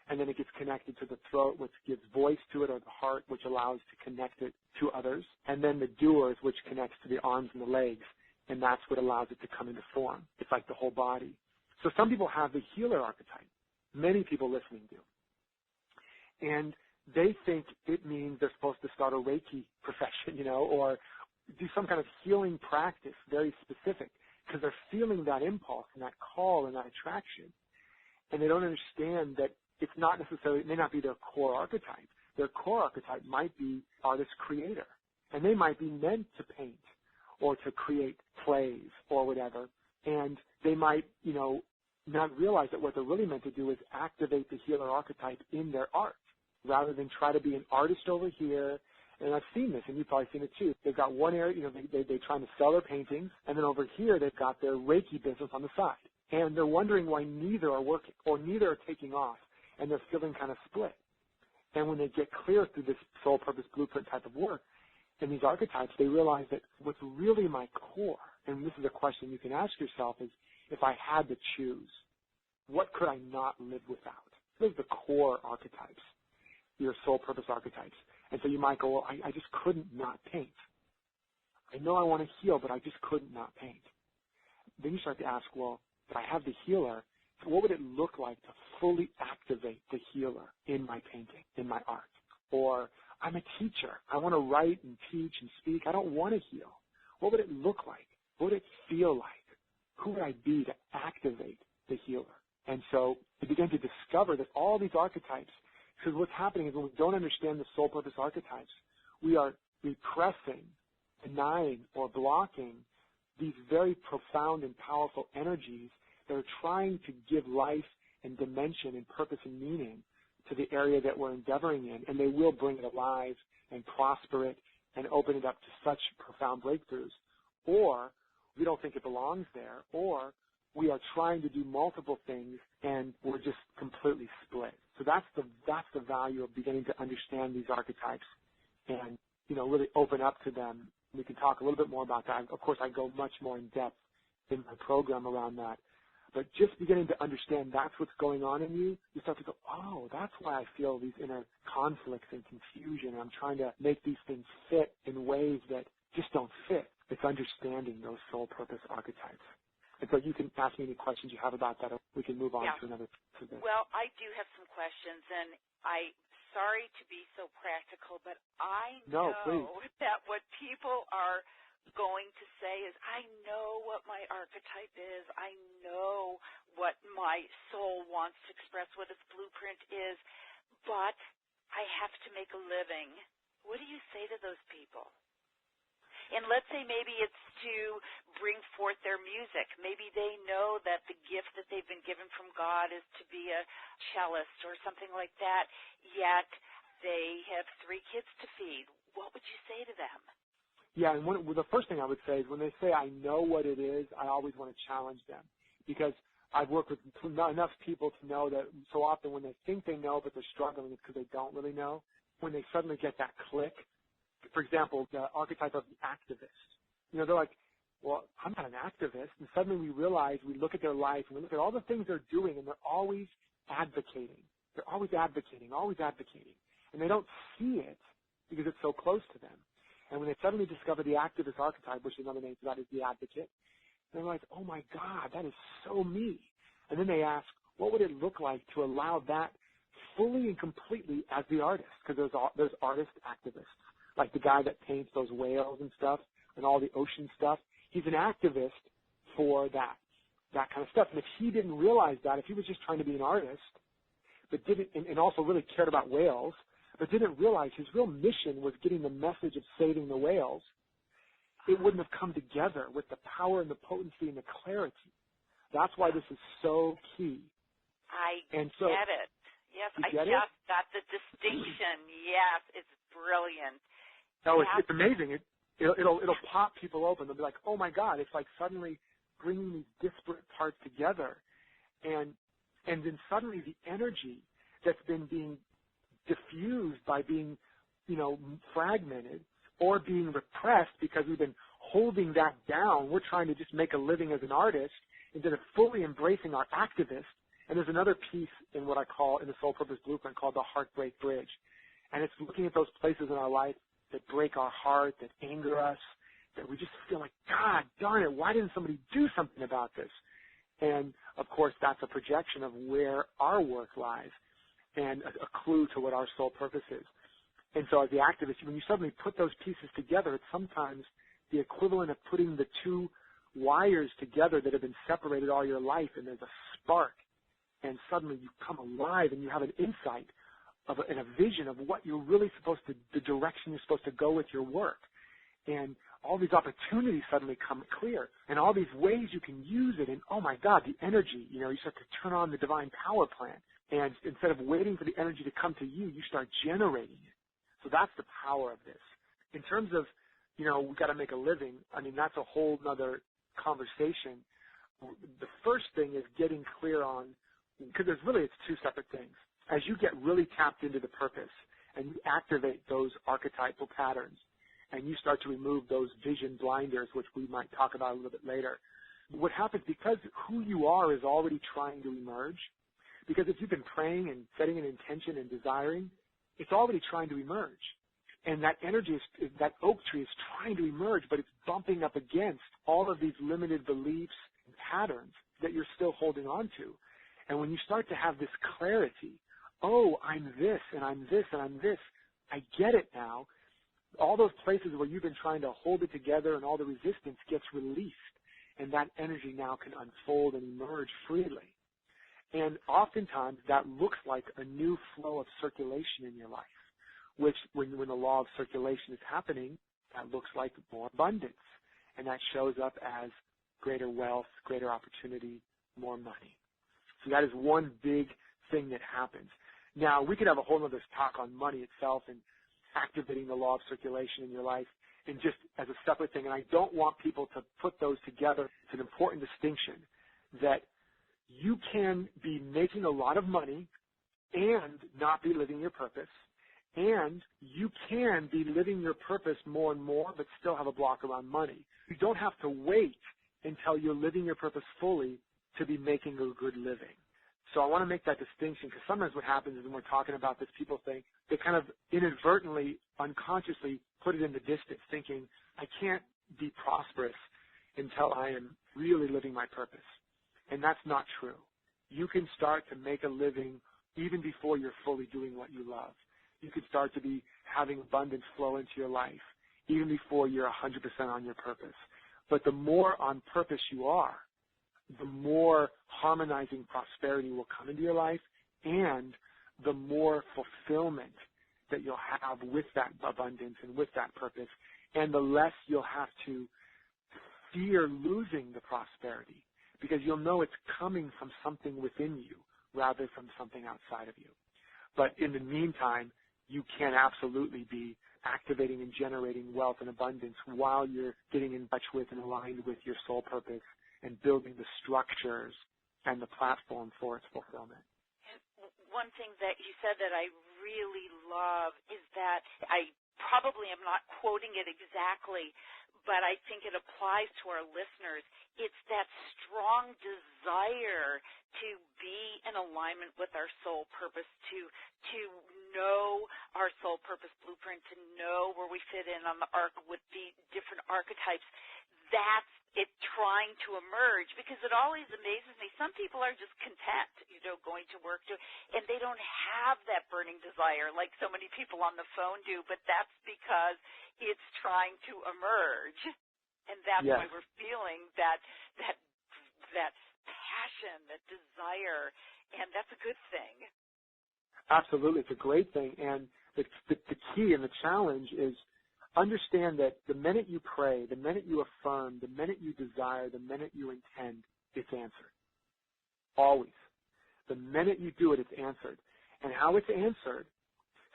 and then it gets connected to the throat, which gives voice to it, or the heart, which allows to connect it to others, and then the doers, which connects to the arms and the legs, and that's what allows it to come into form. It's like the whole body. So some people have the healer archetype. Many people listening do. And they think it means they're supposed to start a Reiki profession, or do some kind of healing practice, very specific, because they're feeling that impulse and that call and that attraction. And they don't understand that it's not necessarily, it may not be their core archetype. Their core archetype might be artist creator. And they might be meant to paint or to create plays or whatever. And they might, not realize that what they're really meant to do is activate the healer archetype in their art rather than try to be an artist over here. And I've seen this, and you've probably seen it too. They've got one area, they're trying to sell their paintings, and then over here they've got their Reiki business on the side. And they're wondering why neither are working or neither are taking off, and they're feeling kind of split. And when they get clear through this soul purpose blueprint type of work and these archetypes, they realize that what's really my core, and this is a question you can ask yourself, is if I had to choose, what could I not live without? Those are the core archetypes, your soul purpose archetypes. And so you might go, well, I just couldn't not paint. I know I want to heal, but I just couldn't not paint. Then you start to ask, well, if I have the healer, what would it look like to fully activate the healer in my painting, in my art? Or I'm a teacher. I want to write and teach and speak. I don't want to heal. What would it look like? What would it feel like? Who would I be to activate the healer? And so we begin to discover that all these archetypes, because what's happening is when we don't understand the soul purpose archetypes, we are repressing, denying, or blocking these very profound and powerful energies that are trying to give life and dimension and purpose and meaning to the area that we're endeavoring in, and they will bring it alive and prosper it and open it up to such profound breakthroughs. Or we don't think it belongs there, or we are trying to do multiple things and we're just completely split. So that's the value of beginning to understand these archetypes and, really open up to them. We can talk a little bit more about that. Of course, I go much more in depth in my program around that. But just beginning to understand that's what's going on in you, you start to go, oh, that's why I feel these inner conflicts and confusion. I'm trying to make these things fit in ways that just don't fit. It's understanding those soul purpose archetypes. And so you can ask me any questions you have about that, or we can move on to another. Well, I do have some questions, and I'm sorry to be so practical, but I know that what people are going to say is, I know what my archetype is. I know what my soul wants to express, what its blueprint is, but I have to make a living. What do you say to those people? And let's say maybe it's to bring forth their music. Maybe they know that the gift that they've been given from God is to be a cellist or something like that, yet they have 3 kids to feed. What would you say to them? Yeah, and the first thing I would say is when they say I know what it is, I always want to challenge them, because I've worked with enough people to know that so often when they think they know but they're struggling, it's because they don't really know. When they suddenly get that click, for example, the archetype of the activist. They're like, well, I'm not an activist. And suddenly we realize, we look at their life and we look at all the things they're doing, and they're always advocating. They're always advocating, always advocating. And they don't see it because it's so close to them. And when they suddenly discover the activist archetype, which is another name for that is the advocate, they're like, oh my God, that is so me. And then they ask, what would it look like to allow that fully and completely as the artist? Because there's artist activists. Like the guy that paints those whales and stuff and all the ocean stuff, he's an activist for that kind of stuff. And if he didn't realize that, if he was just trying to be an artist, but didn't, and also really cared about whales, but didn't realize his real mission was getting the message of saving the whales, it wouldn't have come together with the power and the potency and the clarity. That's why this is so key. I get it. Yes, I just got the distinction. Yes, it's brilliant. No, it's amazing. It'll pop people open. They'll be like, oh my God, it's like suddenly bringing these disparate parts together, and then suddenly the energy that's been being diffused by being, fragmented or being repressed because we've been holding that down. We're trying to just make a living as an artist instead of fully embracing our activist. And there's another piece in what I call in the Soul Purpose Blueprint called the Heartbreak Bridge. And it's looking at those places in our life that break our heart, that anger us, that we just feel like, God darn it, why didn't somebody do something about this? And, of course, that's a projection of where our work lies and a clue to what our soul purpose is. And so as the activist, when you suddenly put those pieces together, it's sometimes the equivalent of putting the 2 wires together that have been separated all your life, and there's a spark, and suddenly you come alive and you have an insight and a vision of what you're really supposed to, the direction you're supposed to go with your work. and all these opportunities suddenly come clear, and all these ways you can use it, and oh my God, the energy, you start to turn on the divine power plant, and instead of waiting for the energy to come to you, you start generating it. So that's the power of this. In terms of, we've got to make a living, that's a whole nother conversation. The first thing is getting clear on, because it's two separate things. As you get really tapped into the purpose and you activate those archetypal patterns and you start to remove those vision blinders, which we might talk about a little bit later, what happens, because who you are is already trying to emerge, because if you've been praying and setting an intention and desiring, it's already trying to emerge. And that energy, that oak tree is trying to emerge, but it's bumping up against all of these limited beliefs and patterns that you're still holding on to. And when you start to have this clarity, oh, I'm this, and I'm this, and I'm this, I get it now, all those places where you've been trying to hold it together and all the resistance gets released, and that energy now can unfold and emerge freely. And oftentimes that looks like a new flow of circulation in your life, which when the law of circulation is happening, that looks like more abundance. And that shows up as greater wealth, greater opportunity, more money. So that is one big thing that happens. Now, we could have a whole other talk on money itself and activating the law of circulation in your life and just as a separate thing. And I don't want people to put those together. It's an important distinction that you can be making a lot of money and not be living your purpose. And you can be living your purpose more and more, but still have a block around money. You don't have to wait until you're living your purpose fully to be making a good living. So I want to make that distinction, because sometimes what happens is when we're talking about this, people think they kind of inadvertently, unconsciously put it in the distance, thinking, I can't be prosperous until I am really living my purpose. And that's not true. You can start to make a living even before you're fully doing what you love. You could start to be having abundance flow into your life even before you're 100% on your purpose. But the more on purpose you are, the more harmonizing prosperity will come into your life, and the more fulfillment that you'll have with that abundance and with that purpose, and the less you'll have to fear losing the prosperity, because you'll know it's coming from something within you rather from something outside of you. But in the meantime, you can absolutely be activating and generating wealth and abundance while you're getting in touch with and aligned with your soul purpose and building the structures and the platform for its fulfillment. And one thing that you said that I really love is that I probably am not quoting it exactly, but I think it applies to our listeners. It's that strong desire to be in alignment with our soul purpose, to know our soul purpose blueprint, to know where we fit in on the arc with the different archetypes. That's it trying to emerge, because it always amazes me. Some people are just content, going to work, and they don't have that burning desire like so many people on the phone do, but that's because it's trying to emerge. And that's yes. why we're feeling that passion, that desire, and that's a good thing. Absolutely. It's a great thing. And the key and the challenge is understand that the minute you pray, the minute you affirm, the minute you desire, the minute you intend, it's answered. Always. The minute you do it, it's answered. And how it's answered,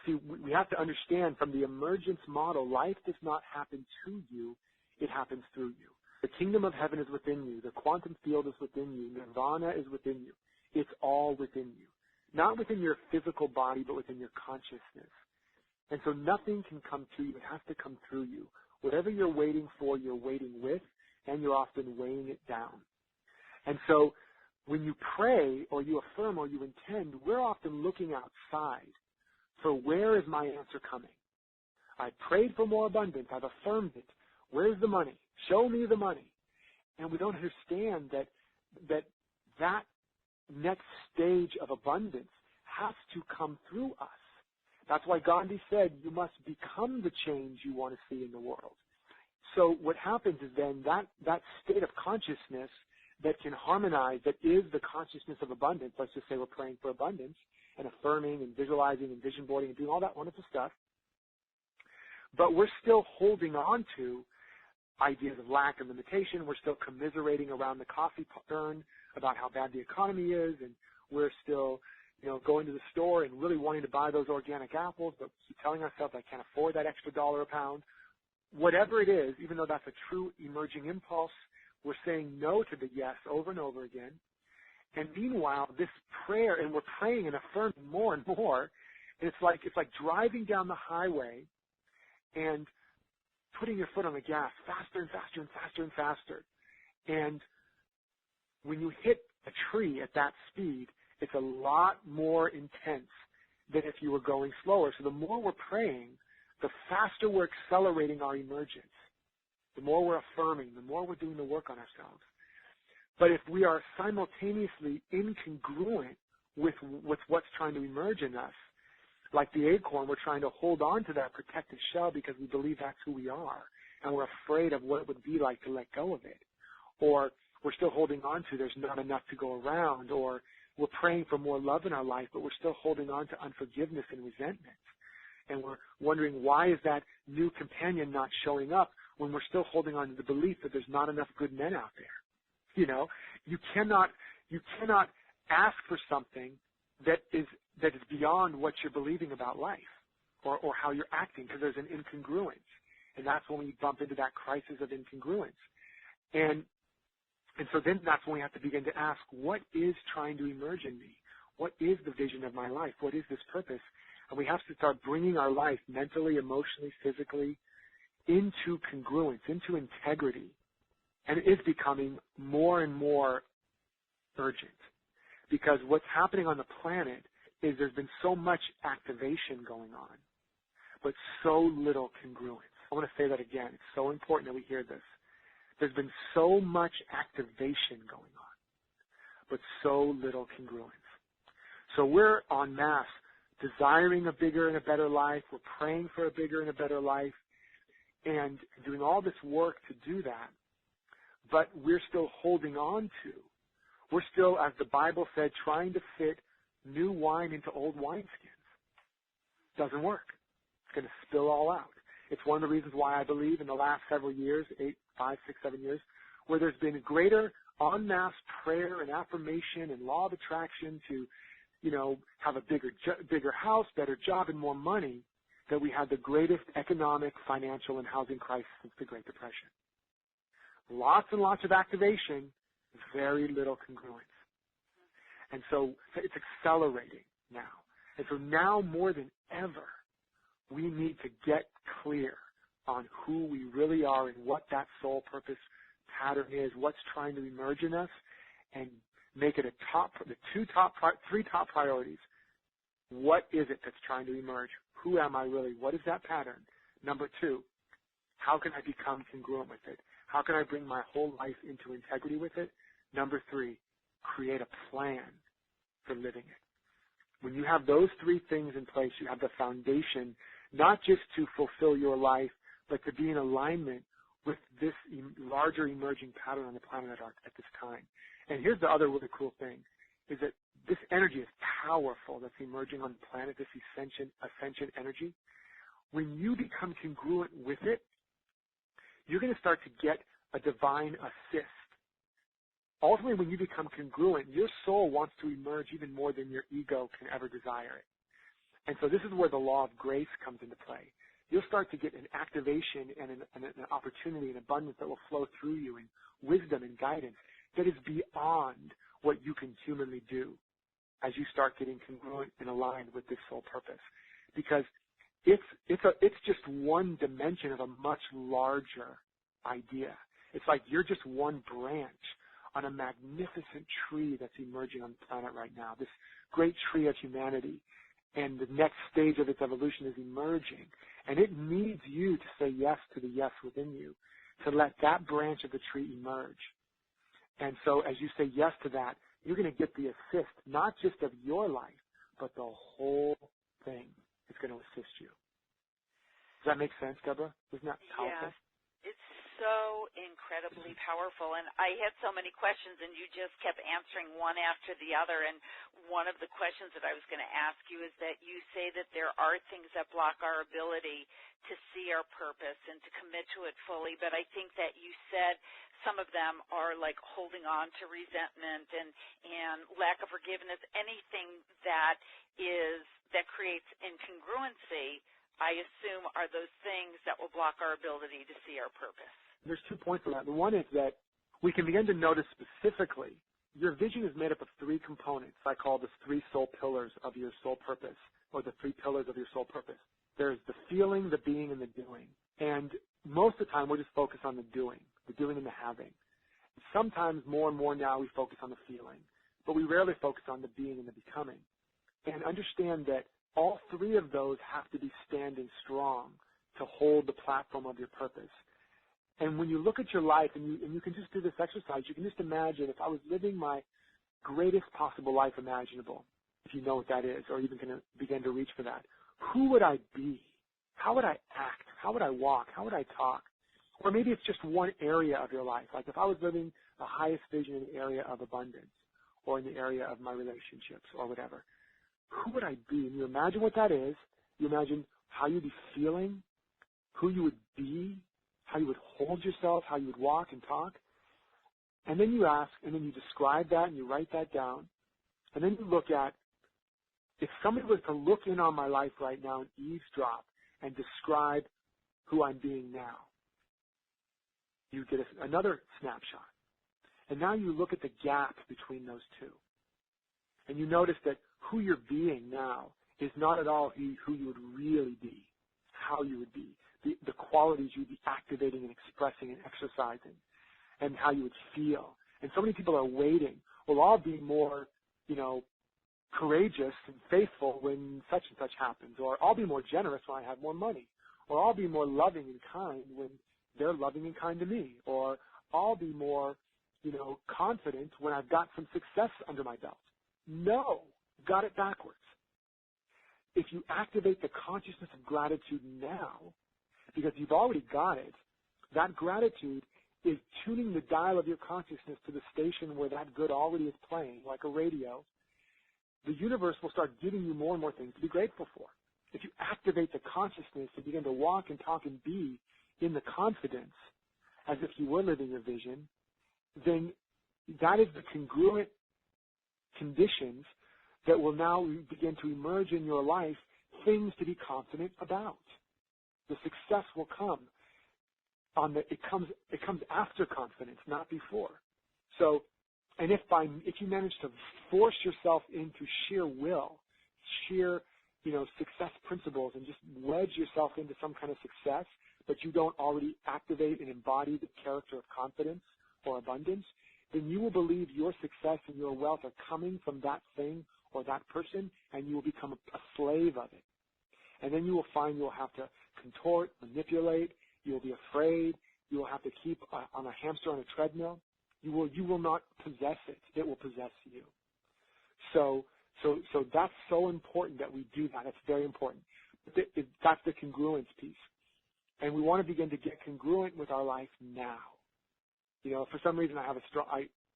see, we have to understand from the emergence model, life does not happen to you, it happens through you. The kingdom of heaven is within you. The quantum field is within you. Nirvana is within you. It's all within you. Not within your physical body, but within your consciousness. And so nothing can come to you. It has to come through you. Whatever you're waiting for, you're waiting with, and you're often weighing it down. And so when you pray or you affirm or you intend, we're often looking outside for where is my answer coming. I prayed for more abundance. I've affirmed it. Where's the money? Show me the money. And we don't understand that next stage of abundance has to come through us. That's why Gandhi said you must become the change you want to see in the world. So what happens is then that state of consciousness that can harmonize, that is the consciousness of abundance, let's just say we're praying for abundance and affirming and visualizing and vision boarding and doing all that wonderful stuff. but we're still holding on to ideas of lack and limitation. We're still commiserating around the coffee urn about how bad the economy is, and we're still, going to the store and really wanting to buy those organic apples, but keep telling ourselves I can't afford that extra $1 a pound. Whatever it is, even though that's a true emerging impulse, we're saying no to the yes over and over again. And meanwhile, this prayer, and we're praying and affirming more and more, and it's like driving down the highway and putting your foot on the gas faster and faster and faster and faster. And when you hit a tree at that speed, it's a lot more intense than if you were going slower. So the more we're praying, the faster we're accelerating our emergence. The more we're affirming, the more we're doing the work on ourselves. But if we are simultaneously incongruent with what's trying to emerge in us, like the acorn, we're trying to hold on to that protective shell because we believe that's who we are, and we're afraid of what it would be like to let go of it. Or we're still holding on to there's not enough to go around, or we're praying for more love in our life, but we're still holding on to unforgiveness and resentment. And we're wondering, why is that new companion not showing up when we're still holding on to the belief that there's not enough good men out there? You cannot ask for something that is beyond what you're believing about life or how you're acting, because there's an incongruence. And that's when we bump into that crisis of incongruence. And so then that's when we have to begin to ask, what is trying to emerge in me? What is the vision of my life? What is this purpose? And we have to start bringing our life mentally, emotionally, physically into congruence, into integrity. And it is becoming more and more urgent, because what's happening on the planet is there's been so much activation going on, but so little congruence. I want to say that again. It's so important that we hear this. There's been so much activation going on, but so little congruence. So we're en masse desiring a bigger and a better life. We're praying for a bigger and a better life and doing all this work to do that, but we're still holding on to. We're still, as the Bible said, trying to fit new wine into old wineskins. Doesn't work. It's going to spill all out. It's one of the reasons why I believe in the last several years, 5, 6, 7 years, where there's been greater en masse prayer and affirmation and law of attraction to, have a bigger house, better job, and more money, that we had the greatest economic, financial, and housing crisis since the Great Depression. Lots and lots of activation, very little congruence. And so it's accelerating now. And so now more than ever, we need to get clear on who we really are and what that soul purpose pattern is, what's trying to emerge in us, and make it three top priorities. What is it that's trying to emerge? Who am I really? What is that pattern? Number 2, how can I become congruent with it? How can I bring my whole life into integrity with it? Number 3, create a plan for living it. When you have those 3 things in place, you have the foundation, not just to fulfill your life, but to be in alignment with this larger emerging pattern on the planet at this time. And here's the other really cool thing, is that this energy is powerful that's emerging on the planet, this ascension energy. When you become congruent with it, you're going to start to get a divine assist. Ultimately, when you become congruent, your soul wants to emerge even more than your ego can ever desire it. And so this is where the law of grace comes into play. You'll start to get an activation and an opportunity and abundance that will flow through you, and wisdom and guidance that is beyond what you can humanly do as you start getting congruent and aligned with this soul purpose. Because it's just one dimension of a much larger idea. It's like you're just one branch on a magnificent tree that's emerging on the planet right now, this great tree of humanity. And the next stage of its evolution is emerging. And it needs you to say yes to the yes within you, to let that branch of the tree emerge. And so as you say yes to that, you're going to get the assist, not just of your life, but the whole thing is going to assist you. Does that make sense, Deborah? Isn't that powerful? Yeah, it's so incredibly powerful. And I had so many questions, and you just kept answering one after the other. And one of the questions that I was going to ask you is that you say that there are things that block our ability to see our purpose and to commit to it fully. But I think that you said some of them are like holding on to resentment and lack of forgiveness, anything that creates incongruency, I assume, are those things that will block our ability to see our purpose. There's 2 points on that. The one is that we can begin to notice specifically your vision is made up of 3 components. I call this 3 soul pillars of your soul purpose, or the 3 pillars of your soul purpose. There's the feeling, the being, and the doing. And most of the time, we're just focused on the doing and the having. Sometimes more and more now we focus on the feeling, but we rarely focus on the being and the becoming. And understand that all 3 of those have to be standing strong to hold the platform of your purpose. And when you look at your life, and you can just do this exercise, you can just imagine if I was living my greatest possible life imaginable, if you know what that is, or even can begin to reach for that, who would I be? How would I act? How would I walk? How would I talk? Or maybe it's just one area of your life. Like if I was living the highest vision in the area of abundance or in the area of my relationships or whatever, who would I be? And you imagine what that is. You imagine how you'd be feeling, who you would be, how you would hold yourself, how you would walk and talk. And then you ask, and then you describe that and you write that down. And then you look at, if somebody was to look in on my life right now and eavesdrop and describe who I'm being now, you get another snapshot. And now you look at the gap between those 2. And you notice that who you're being now is not at all who you would really be, how you would be, the qualities you'd be activating and expressing and exercising, and how you would feel. And so many people are waiting. Well, I'll be more, courageous and faithful when such and such happens, or I'll be more generous when I have more money, or I'll be more loving and kind when they're loving and kind to me, or I'll be more, confident when I've got some success under my belt. No, got it backwards. If you activate the consciousness of gratitude now, because you've already got it, that gratitude is tuning the dial of your consciousness to the station where that good already is playing, like a radio. The universe will start giving you more and more things to be grateful for. If you activate the consciousness and begin to walk and talk and be in the confidence as if you were living your vision, then that is the congruent conditions that will now begin to emerge in your life, things to be confident about. The success will come. It comes after confidence, not before. So, and if you manage to force yourself into sheer will, sheer, success principles, and just wedge yourself into some kind of success, but you don't already activate and embody the character of confidence or abundance, then you will believe your success and your wealth are coming from that thing or that person, and you will become a slave of it. And then you will find you will have to contort, manipulate, you will be afraid, you will have to keep on a hamster on a treadmill. You will not possess it. It will possess you. So that's so important that we do that. It's very important. That's the congruence piece. And we want to begin to get congruent with our life now. For some reason I have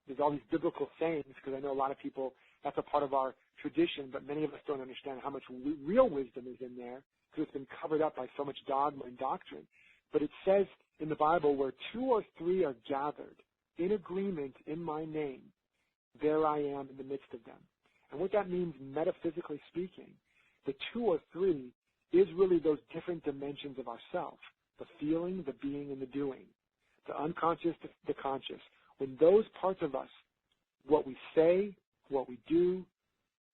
there's all these biblical sayings, because I know a lot of people, that's a part of our tradition, but many of us don't understand how much real wisdom is in there, because it's been covered up by so much dogma and doctrine. But it says in the Bible, where 2 or 3 are gathered in agreement in my name, there I am in the midst of them. And what that means, metaphysically speaking, the 2 or 3 is really those different dimensions of ourself, the feeling, the being, and the doing, the unconscious, the conscious. When those parts of us, what we say, what we do,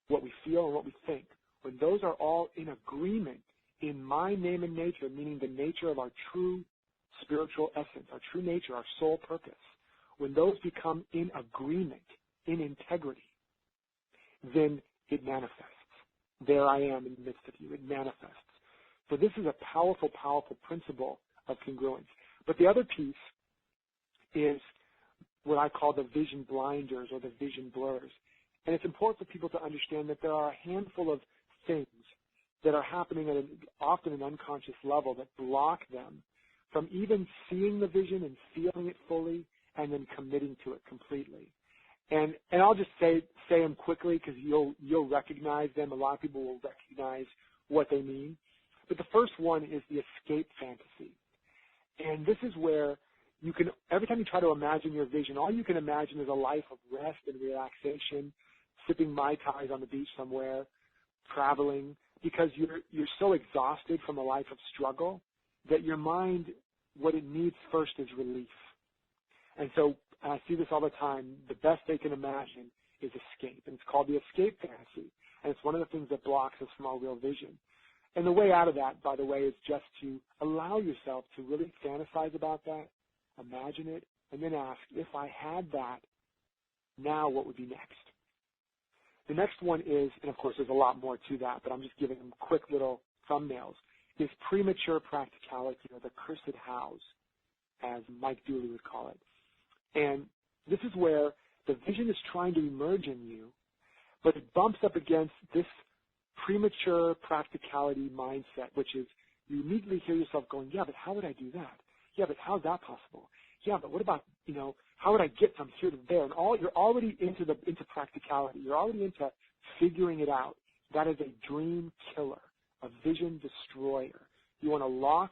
what we feel, and what we think, when those are all in agreement in my name and nature, meaning the nature of our true spiritual essence, our true nature, our soul purpose, when those become in agreement, in integrity, then it manifests. There I am in the midst of you. It manifests. So this is a powerful, powerful principle of congruence. But the other piece is what I call the vision blinders or the vision blurs. And it's important for people to understand that there are a handful of things that are happening at often an unconscious level that block them from even seeing the vision and feeling it fully and then committing to it completely. And I'll just say them quickly because you'll recognize them. A lot of people will recognize what they mean. But the first one is the escape fantasy. And this is where you can, every time you try to imagine your vision, all you can imagine is a life of rest and relaxation, sipping Mai Tais on the beach somewhere, traveling, because you're so exhausted from a life of struggle that your mind, what it needs first is relief. And so I see this all the time. The best they can imagine is escape, and it's called the escape fantasy. And it's one of the things that blocks us from our real vision. And the way out of that, by the way, is just to allow yourself to really fantasize about that, imagine it, and then ask, if I had that, now what would be next? The next one is, and of course there's a lot more to that, but I'm just giving them quick little thumbnails, is premature practicality, or the cursed hows, as Mike Dooley would call it. And this is where the vision is trying to emerge in you, but it bumps up against this premature practicality mindset, which is you immediately hear yourself going, yeah, but how would I do that? Yeah, but how's that possible? Yeah, but what about, how would I get from here to there? And you're already into practicality. You're already into figuring it out. That is a dream killer, a vision destroyer. You want to lock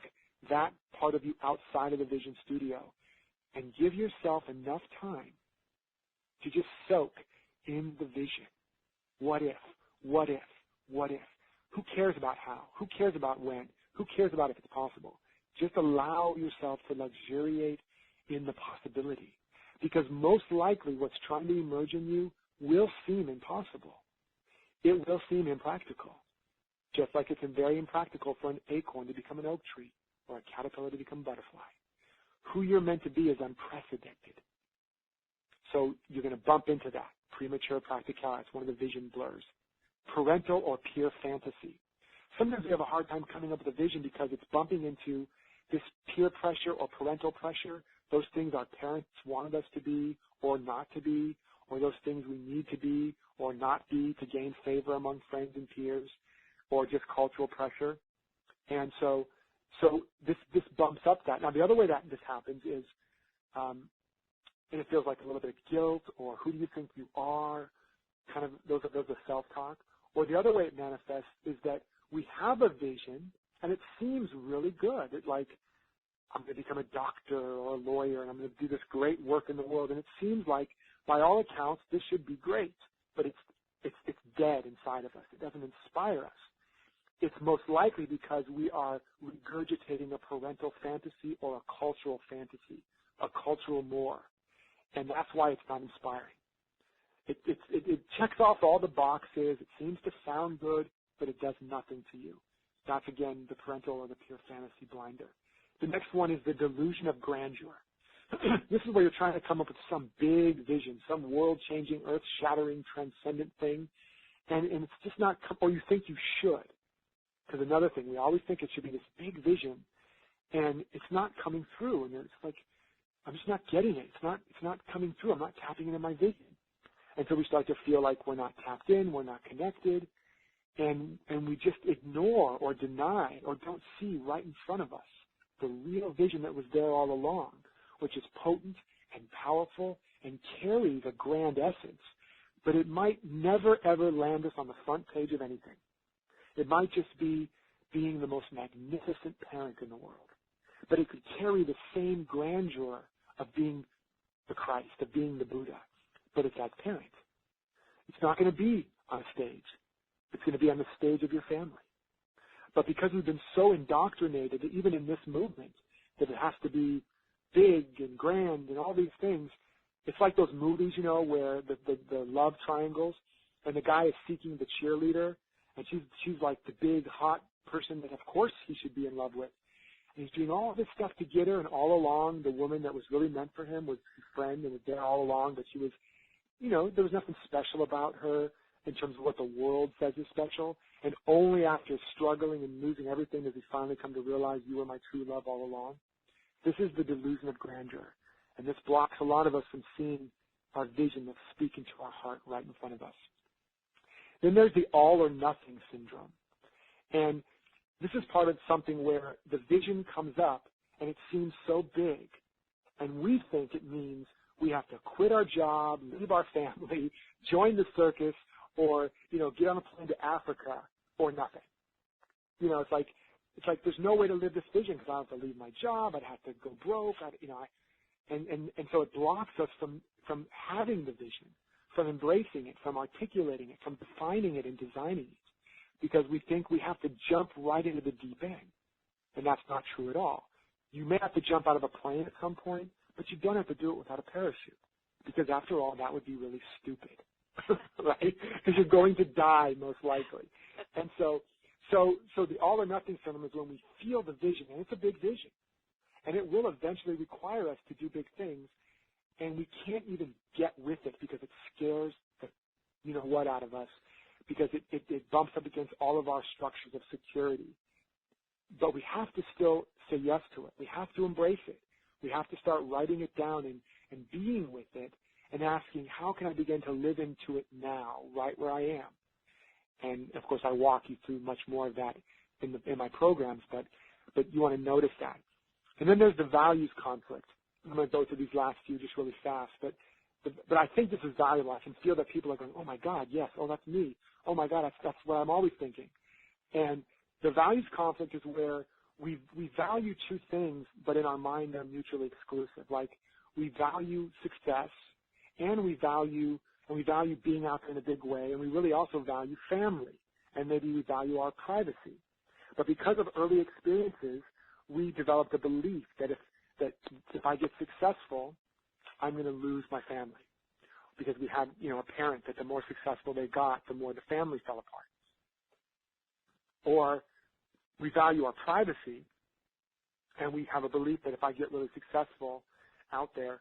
that part of you outside of the vision studio and give yourself enough time to just soak in the vision. What if? What if? What if? Who cares about how? Who cares about when? Who cares about if it's possible? Just allow yourself to luxuriate in the possibility, because most likely what's trying to emerge in you will seem impossible. It will seem impractical, just like it's very impractical for an acorn to become an oak tree or a caterpillar to become a butterfly. Who you're meant to be is unprecedented. So you're going to bump into that. Premature practicality. It's one of the vision blurs. Parental or peer fantasy. Sometimes we have a hard time coming up with a vision because it's bumping into this peer pressure or parental pressure, those things our parents wanted us to be or not to be, or those things we need to be or not be to gain favor among friends and peers, or just cultural pressure. And so this bumps up that. Now, the other way that this happens is, and it feels like a little bit of guilt, or who do you think you are, kind of those are self-talk. Or the other way it manifests is that we have a vision, and it seems really good. It's like, I'm going to become a doctor or a lawyer, and I'm going to do this great work in the world. And it seems like, by all accounts, this should be great, but it's dead inside of us. It doesn't inspire us. It's most likely because we are regurgitating a parental fantasy or a cultural fantasy, a cultural more, and that's why it's not inspiring. It checks off all the boxes. It seems to sound good, but it does nothing to you. That's, again, the parental or the pure fantasy blinder. The next one is the delusion of grandeur. This is where you're trying to come up with some big vision, some world-changing, earth-shattering, transcendent thing, and it's just not, or you think you should. Because another thing, we always think it should be this big vision, and it's not coming through, and it's like, I'm just not getting it. It's not coming through. I'm not tapping into my vision. And so we start to feel like we're not tapped in, we're not connected, and we just ignore or deny or don't see right in front of us the real vision that was there all along, which is potent and powerful and carries a grand essence, but it might never, ever land us on the front page of anything. It might just be being the most magnificent parent in the world, but it could carry the same grandeur of being the Christ, of being the Buddha, but it's as parent. It's not going to be on a stage. It's going to be on the stage of your family. But because we've been so indoctrinated, even in this movement, that it has to be big and grand and all these things, it's like those movies, where the love triangles, and the guy is seeking the cheerleader, and she's like the big, hot person that, of course, he should be in love with. And he's doing all this stuff to get her, and all along, the woman that was really meant for him was his friend and was there all along, but she was, there was nothing special about her in terms of what the world says is special. And only after struggling and losing everything does he finally come to realize, you were my true love all along. This is the delusion of grandeur. And this blocks a lot of us from seeing our vision that's speaking to our heart right in front of us. Then there's the all or nothing syndrome. And this is part of something where the vision comes up and it seems so big. And we think it means we have to quit our job, leave our family, join the circus, or, get on a plane to Africa or nothing. It's like there's no way to live this vision because I have to leave my job. I'd have to go broke. And so it blocks us from having the vision, from embracing it, from articulating it, from defining it and designing it, because we think we have to jump right into the deep end. And that's not true at all. You may have to jump out of a plane at some point, but you don't have to do it without a parachute, because after all, that would be really stupid, right? Because you're going to die most likely. And so the all or nothing syndrome is when we feel the vision, and it's a big vision, and it will eventually require us to do big things, and we can't even get with it because it scares the what out of us, because it bumps up against all of our structures of security. But we have to still say yes to it. We have to embrace it. We have to start writing it down and being with it and asking, how can I begin to live into it now, right where I am? And, of course, I walk you through much more of that in my programs, but you want to notice that. And then there's the values conflict. I'm going to go through these last few just really fast, but I think this is valuable. I can feel that people are going, oh, my God, yes, oh, that's me. Oh, my God, that's what I'm always thinking. And the values conflict is where we value two things, but in our mind they're mutually exclusive. Like, we value success, and we value being out there in a big way, and we really also value family, and maybe we value our privacy. But because of early experiences, we developed a belief that if I get successful, I'm going to lose my family, because we had a parent that the more successful they got, the more the family fell apart. Or we value our privacy, and we have a belief that if I get really successful out there,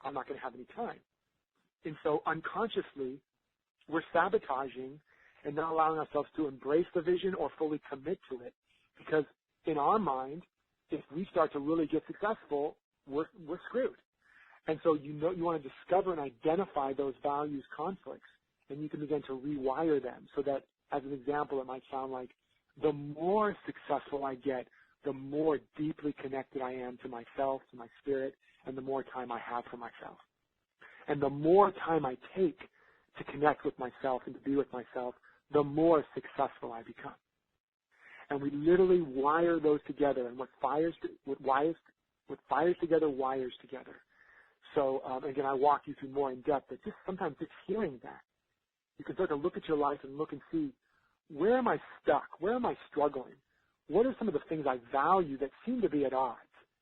I'm not going to have any time. And so unconsciously, we're sabotaging and not allowing ourselves to embrace the vision or fully commit to it, because in our mind, if we start to really get successful, we're screwed. And so you want to discover and identify those values conflicts, and you can begin to rewire them so that, as an example, it might sound like, the more successful I get, the more deeply connected I am to myself, to my spirit, and the more time I have for myself. And the more time I take to connect with myself and to be with myself, the more successful I become. And we literally wire those together, and what fires together wires together. So, again, I walk you through more in depth, but sometimes just hearing that, you can start to look at your life and look and see, where am I stuck? Where am I struggling? What are some of the things I value that seem to be at odds?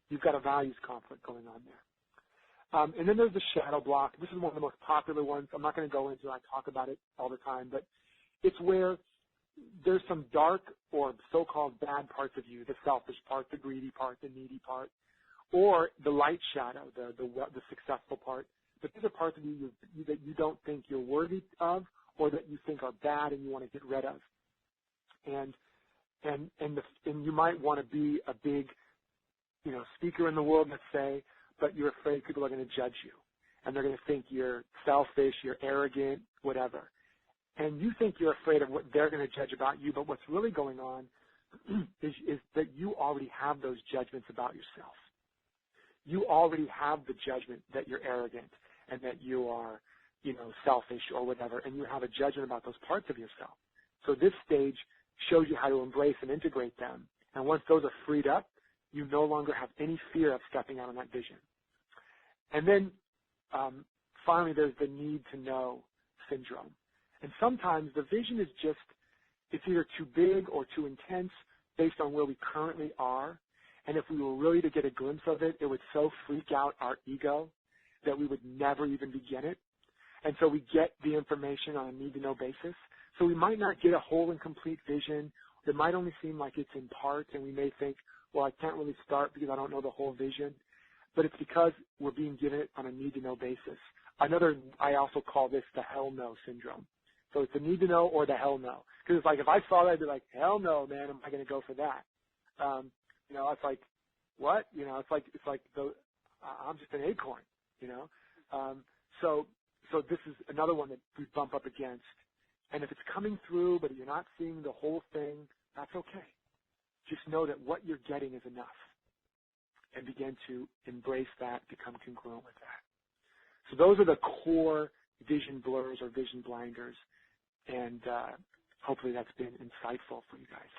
You've got a values conflict going on there. And then there's the shadow block. This is one of the most popular ones. I'm not going to go into it. I talk about it all the time, but it's where there's some dark or so-called bad parts of you, the selfish part, the greedy part, the needy part, or the light shadow, the successful part. But these are parts of you that you don't think you're worthy of, or that you think are bad and you want to get rid of. And you might want to be a big, speaker in the world, let's say, but you're afraid people are going to judge you, and they're going to think you're selfish, you're arrogant, whatever. And you think you're afraid of what they're going to judge about you, but what's really going on is that you already have those judgments about yourself. You already have the judgment that you're arrogant and that you are, selfish or whatever, and you have a judgment about those parts of yourself. So this stage shows you how to embrace and integrate them. And once those are freed up, you no longer have any fear of stepping out on that vision. And then finally, there's the need to know syndrome. And sometimes the vision is it's either too big or too intense based on where we currently are. And if we were really to get a glimpse of it, it would so freak out our ego that we would never even begin it. And so we get the information on a need-to-know basis. So we might not get a whole and complete vision. It might only seem like it's in part, and we may think, well, I can't really start because I don't know the whole vision. But it's because we're being given it on a need-to-know basis. I also call this the hell no syndrome. So it's the need-to-know or the hell no. Because it's like, if I saw that, I'd be like, hell no, man, am I going to go for that? It's like, what? It's like I'm just an acorn, So this is another one that we bump up against. And if it's coming through, but you're not seeing the whole thing, that's okay. Just know that what you're getting is enough. and begin to embrace that, become congruent with that. So those are the core vision blurs or vision blinders, and hopefully that's been insightful for you guys.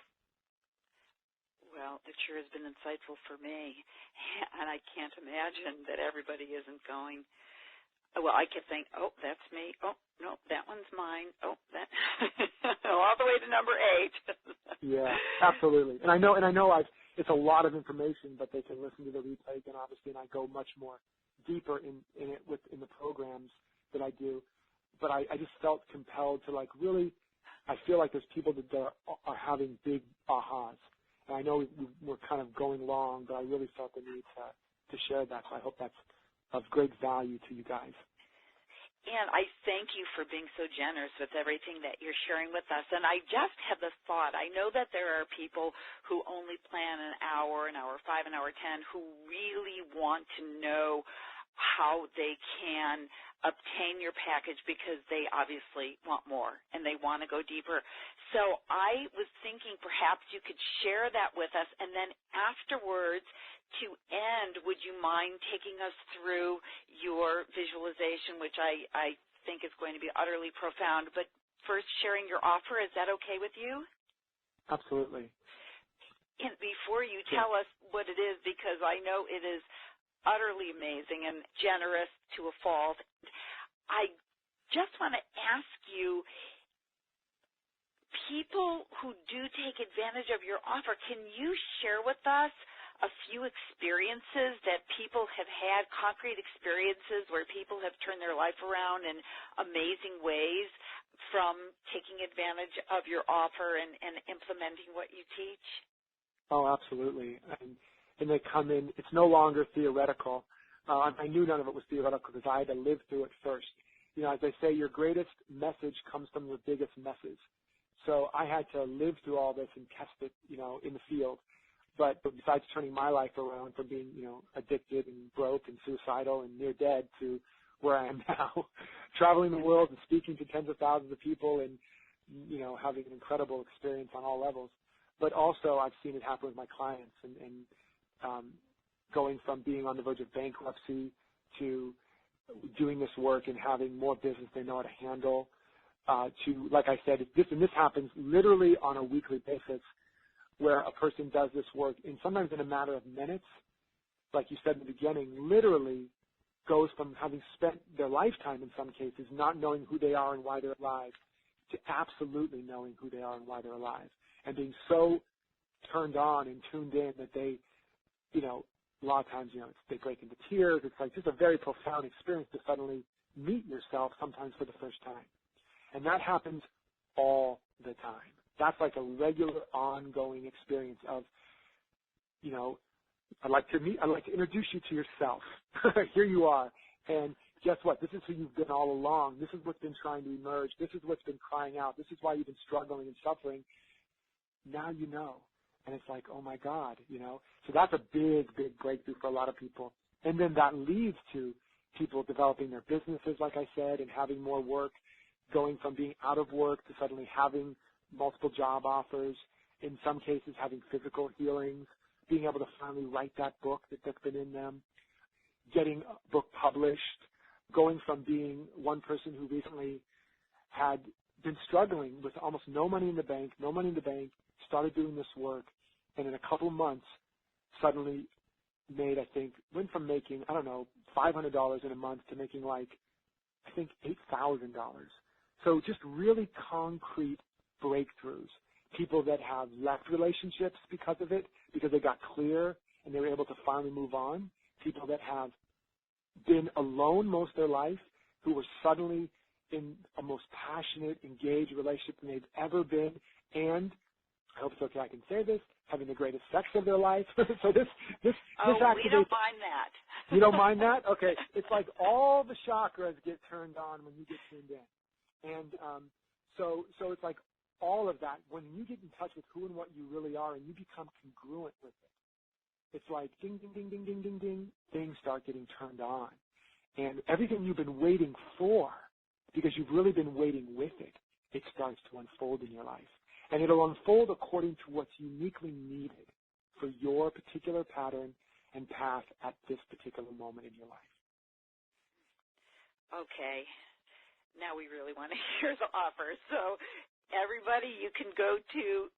Well, it sure has been insightful for me, and I can't imagine that everybody isn't going, well, I could think, oh, that's me. Oh, no, that one's mine. Oh, that all the way to number 8. Yeah, absolutely. And I know it's a lot of information, but they can listen to the replay again, obviously, and I go much more deeper in the programs that I do. But I just felt compelled to really, I feel like there's people that are having big ahas. And I know we're kind of going long, but I really felt the need to share that. So I hope that's of great value to you guys. And I thank you for being so generous with everything that you're sharing with us. And I just have the thought, I know that there are people who only plan an hour 5, an hour 10, who really want to know how they can obtain your package because they obviously want more and they want to go deeper. So I was thinking perhaps you could share that with us, and then afterwards, to end, would you mind taking us through your visualization, which I think is going to be utterly profound, but first sharing your offer, is that okay with you? Absolutely. And before you tell us what it is, because I know it is utterly amazing and generous to a fault, I just want to ask you, people who do take advantage of your offer, can you share with us a few experiences that people have had, concrete experiences where people have turned their life around in amazing ways from taking advantage of your offer and implementing what you teach? Oh, absolutely. And they come in, it's no longer theoretical. I knew none of it was theoretical because I had to live through it first. As they say, your greatest message comes from your biggest message. So I had to live through all this and test it, in the field. But besides turning my life around from being, addicted and broke and suicidal and near dead to where I am now, traveling the world and speaking to tens of thousands of people and, having an incredible experience on all levels. But also I've seen it happen with my clients and going from being on the verge of bankruptcy to doing this work and having more business they know how to handle, to, like I said, this happens literally on a weekly basis, where a person does this work, and sometimes in a matter of minutes, like you said in the beginning, literally goes from having spent their lifetime in some cases not knowing who they are and why they're alive to absolutely knowing who they are and why they're alive, and being so turned on and tuned in that they, a lot of times, they break into tears. It's like just a very profound experience to suddenly meet yourself sometimes for the first time. And that happens all the time. That's like a regular, ongoing experience of, I'd like to introduce you to yourself. Here you are. And guess what? This is who you've been all along. This is what's been trying to emerge. This is what's been crying out. This is why you've been struggling and suffering. Now you know. And it's like, oh, my God, So that's a big, big breakthrough for a lot of people. And then that leads to people developing their businesses, like I said, and having more work, going from being out of work to suddenly having multiple job offers, in some cases having physical healings, being able to finally write that book that's been in them, getting a book published, going from being one person who recently had been struggling with almost no money in the bank, started doing this work, and in a couple of months suddenly made, went from making, $500 in a month to making $8,000. So just really concrete breakthroughs. People that have left relationships because of it, because they got clear and they were able to finally move on. People that have been alone most of their life, who were suddenly in a most passionate, engaged relationship than they've ever been, and I hope it's okay I can say this, having the greatest sex of their life. So this activates. We don't mind that. You don't mind that? Okay. It's like all the chakras get turned on when you get tuned in. And so it's like all of that, when you get in touch with who and what you really are and you become congruent with it, it's like ding, ding, ding, ding, ding, ding, ding, things start getting turned on. And everything you've been waiting for, because you've really been waiting with it, it starts to unfold in your life. And it'll unfold according to what's uniquely needed for your particular pattern and path at this particular moment in your life. Okay. Now we really want to hear the offer. So everybody, you can go to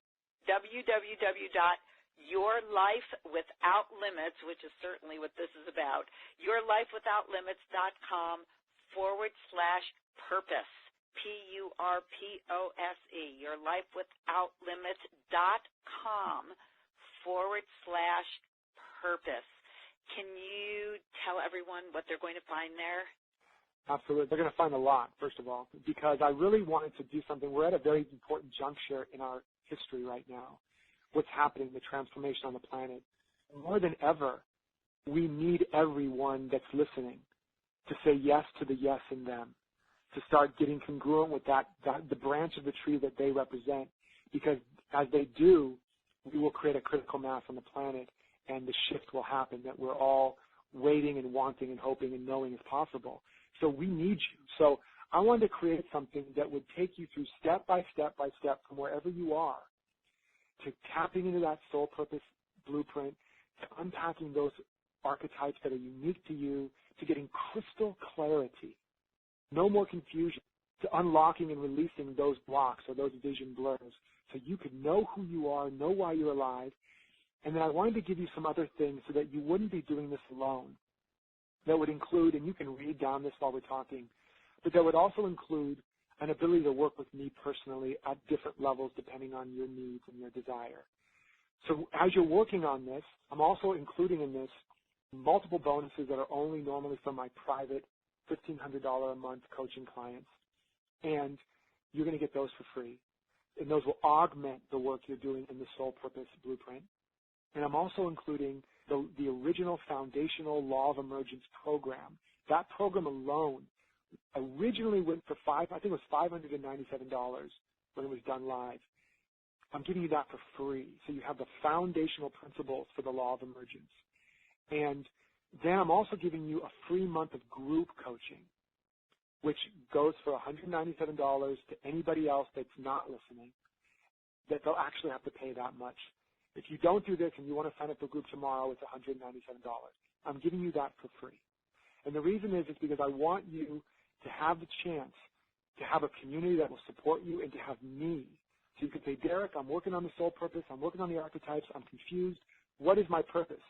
www.yourlifewithoutlimits, which is certainly what this is about, yourlifewithoutlimits.com/purpose, PURPOSE, yourlifewithoutlimits.com/purpose. Can you tell everyone what they're going to find there? Absolutely. They're going to find a lot, first of all, because I really wanted to do something. We're at a very important juncture in our history right now. What's happening, the transformation on the planet. More than ever, we need everyone that's listening to say yes to the yes in them, to start getting congruent with that the branch of the tree that they represent, because as they do, we will create a critical mass on the planet, and the shift will happen that we're all waiting and wanting and hoping and knowing is possible. So we need you. So I wanted to create something that would take you through step by step by step from wherever you are to tapping into that soul purpose blueprint, to unpacking those archetypes that are unique to you, to getting crystal clarity, no more confusion, to unlocking and releasing those blocks or those vision blurs so you could know who you are, know why you're alive. And then I wanted to give you some other things so that you wouldn't be doing this alone. That would include, and you can read down this while we're talking, but that would also include an ability to work with me personally at different levels depending on your needs and your desire. So as you're working on this, I'm also including in this multiple bonuses that are only normally for my private $1,500 a month coaching clients. And you're going to get those for free. And those will augment the work you're doing in the Soul Purpose Blueprint. And I'm also including the original foundational Law of Emergence program. That program alone originally went for I think it was $597 when it was done live. I'm giving you that for free. So you have the foundational principles for the Law of Emergence. And then I'm also giving you a free month of group coaching, which goes for $197 to anybody else that's not listening, that they'll actually have to pay that much. If you don't do this and you want to sign up for a group tomorrow, it's $197. I'm giving you that for free. And the reason is because I want you to have the chance to have a community that will support you and to have me. So you can say, Derek, I'm working on the soul purpose. I'm working on the archetypes. I'm confused. What is my purpose?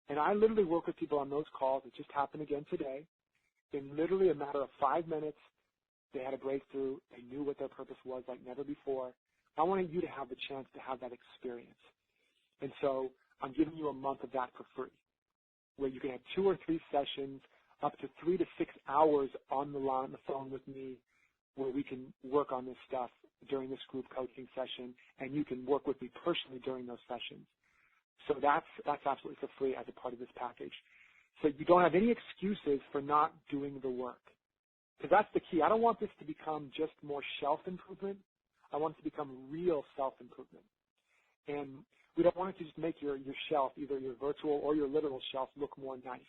And I literally work with people on those calls. It just happened again today. In literally a matter of 5 minutes, they had a breakthrough. They knew what their purpose was like never before. I wanted you to have the chance to have that experience. And so I'm giving you a month of that for free, where you can have 2 or 3 sessions, up to 3 to 6 hours on the phone with me, where we can work on this stuff during this group coaching session, and you can work with me personally during those sessions. So that's absolutely for free as a part of this package. So you don't have any excuses for not doing the work. Because that's the key. I don't want this to become just more shelf improvement. I want it to become real self-improvement. And we don't want it to just make your shelf, either your virtual or your literal shelf, look more nice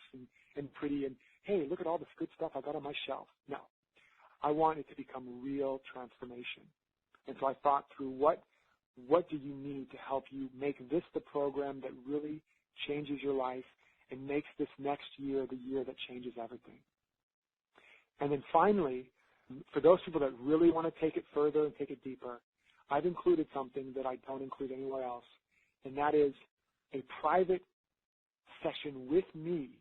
and pretty and, hey, look at all this good stuff I got on my shelf. No. I want it to become real transformation. And so I thought through what do you need to help you make this the program that really changes your life and makes this next year the year that changes everything. And then finally, for those people that really want to take it further and take it deeper, I've included something that I don't include anywhere else, and that is a private session with me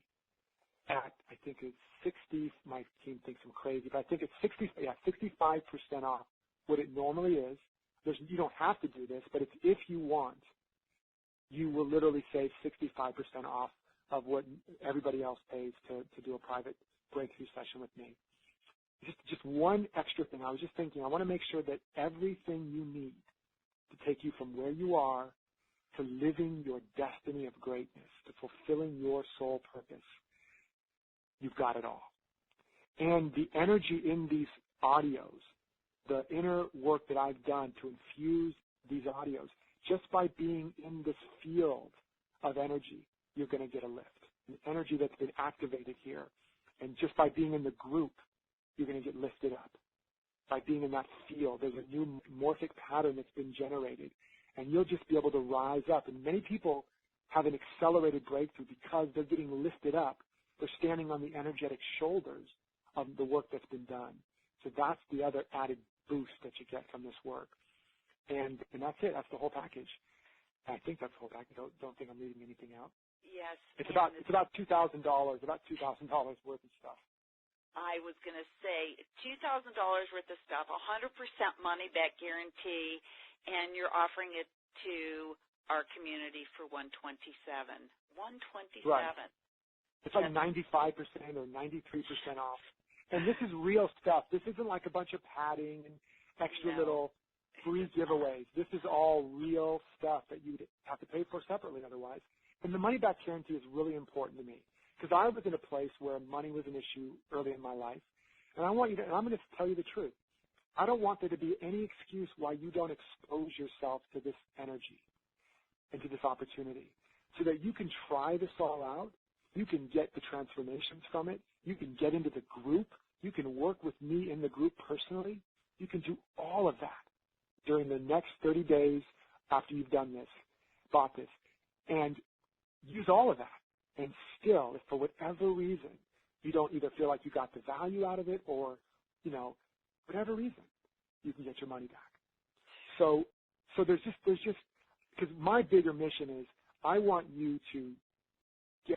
at, I think it's 60, my team thinks I'm crazy, but I think it's 65% off what it normally is. You don't have to do this, but if you want, you will literally save 65% off of what everybody else pays to do a private breakthrough session with me. Just one extra thing. I was just thinking, I want to make sure that everything you need to take you from where you are to living your destiny of greatness, to fulfilling your soul purpose, you've got it all. And the energy in these audios, the inner work that I've done to infuse these audios, just by being in this field of energy, you're going to get a lift. An energy that's been activated here. And just by being in the group, you're going to get lifted up. By being in that field, there's a new morphic pattern that's been generated. And you'll just be able to rise up. And many people have an accelerated breakthrough because they're getting lifted up. They're standing on the energetic shoulders of the work that's been done. So that's the other added boost that you get from this work. And that's it. That's the whole package. I think that's the whole package. Don't think I'm leaving anything out. Yes. It's about $2,000, worth of stuff. I was going to say $2,000 worth of stuff, 100% money back guarantee, and you're offering it to our community for $127. $127. Right. It's like 95% or 93% off. And this is real stuff. This isn't like a bunch of padding and extra little free giveaways. This is all real stuff that you'd have to pay for separately otherwise. And the money-back guarantee is really important to me because I was in a place where money was an issue early in my life. And I want you to, and I'm going to tell you the truth. I don't want there to be any excuse why you don't expose yourself to this energy and to this opportunity so that you can try this all out. You can get the transformations from it. You can get into the group. You can work with me in the group personally. You can do all of that during the next 30 days after you've done this, bought this, and use all of that. And still, if for whatever reason you don't either feel like you got the value out of it or, whatever reason, you can get your money back. So there's just, because my bigger mission is I want you to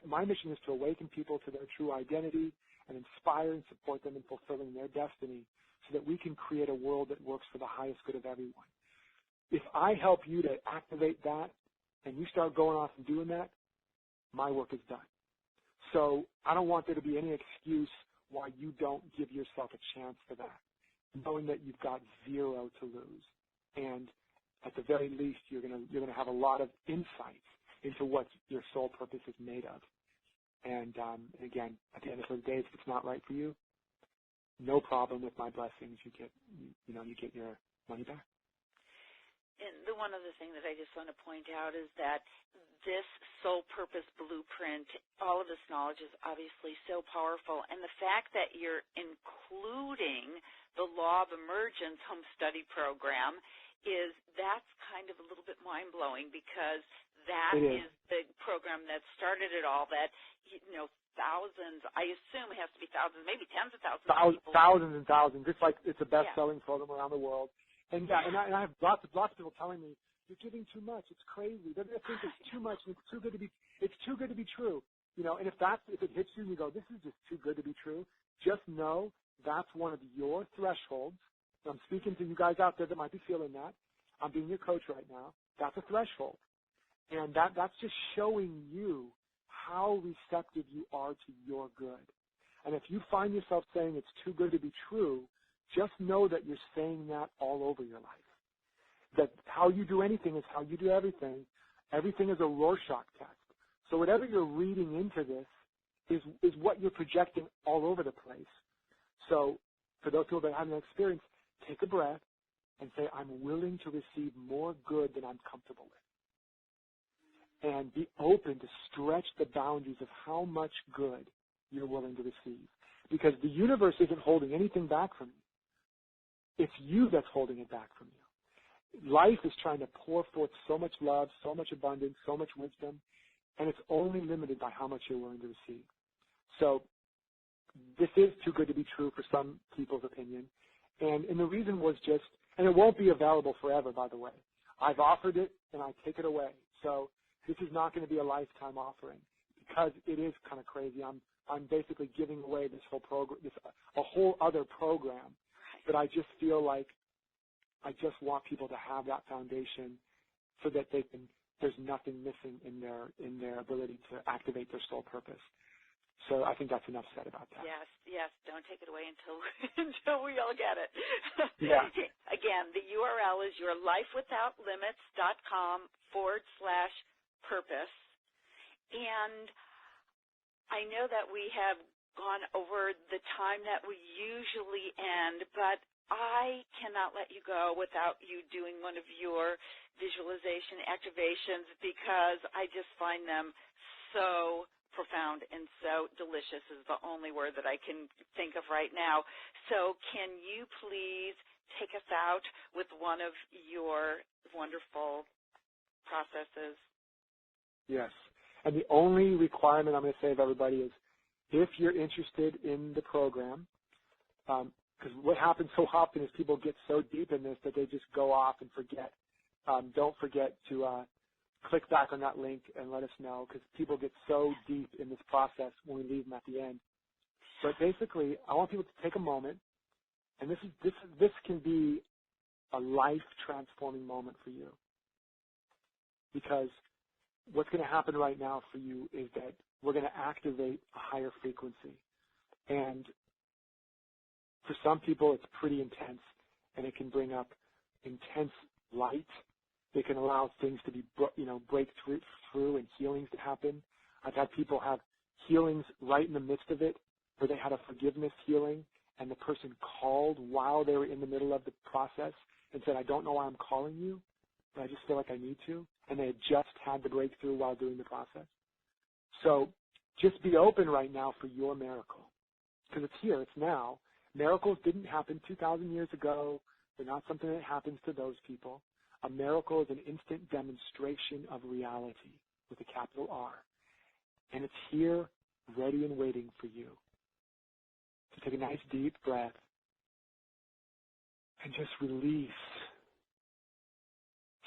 my mission is to awaken people to their true identity and inspire and support them in fulfilling their destiny so that we can create a world that works for the highest good of everyone. If I help you to activate that and you start going off and doing that, my work is done. So I don't want there to be any excuse why you don't give yourself a chance for that, knowing that you've got zero to lose. And at the very least, you're gonna have a lot of insights into what your soul purpose is made of. And again, at the end of the day, if it's not right for you, no problem with my blessings. You get your money back. And the one other thing that I just want to point out is that this soul purpose blueprint, all of this knowledge is obviously so powerful. And the fact that you're including the Law of Emergence home study program that's kind of a little bit mind-blowing because that is the program that started it all, that, thousands, I assume it has to be thousands, maybe tens of thousands of people. Thousands and thousands. It's like it's a best-selling program around the world. And I have lots of people telling me, you're giving too much. It's crazy. They're going to think it's too much and it's too good to be true. And if it hits you and you go, this is just too good to be true, just know that's one of your thresholds. I'm speaking to you guys out there that might be feeling that. I'm being your coach right now. That's a threshold. And that's just showing you how receptive you are to your good. And if you find yourself saying it's too good to be true, just know that you're saying that all over your life. That how you do anything is how you do everything. Everything is a Rorschach test. So whatever you're reading into this is what you're projecting all over the place. So for those people that haven't experienced, take a breath and say, I'm willing to receive more good than I'm comfortable with. And be open to stretch the boundaries of how much good you're willing to receive. Because the universe isn't holding anything back from you. It's you that's holding it back from you. Life is trying to pour forth so much love, so much abundance, so much wisdom, and it's only limited by how much you're willing to receive. So this is too good to be true for some people's opinion. And the reason was just, and it won't be available forever, by the way. I've offered it, and I take it away. So this is not going to be a lifetime offering because it is kind of crazy. I'm basically giving away this whole program, a whole other program. But I just feel like I just want people to have that foundation so that there's nothing missing in their ability to activate their soul purpose. So I think that's enough said about that. Yes. Don't take it away until we all get it. Yeah. Again, the URL is yourlifewithoutlimits.com/purpose. And I know that we have gone over the time that we usually end, but I cannot let you go without you doing one of your visualization activations because I just find them so profound and so delicious is the only word that I can think of right now. So can you please take us out with one of your wonderful processes? Yes. And the only requirement I'm going to say to everybody is if you're interested in the program, because what happens so often is people get so deep in this that they just go off and forget. Don't forget to click back on that link and let us know, because people get so deep in this process when we leave them at the end. But basically, I want people to take a moment, and this can be a life-transforming moment for you, because what's going to happen right now for you is that we're going to activate a higher frequency. And for some people, it's pretty intense, and it can bring up intense light. It can allow things to be, break through and healings to happen. I've had people have healings right in the midst of it, where they had a forgiveness healing, and the person called while they were in the middle of the process and said, I don't know why I'm calling you, but I just feel like I need to. And they had just had the breakthrough while doing the process. So just be open right now for your miracle, because it's here, it's now. Miracles didn't happen 2,000 years ago. They're not something that happens to those people. A miracle is an instant demonstration of reality with a capital R. And it's here, ready and waiting for you. So take a nice deep breath and just release.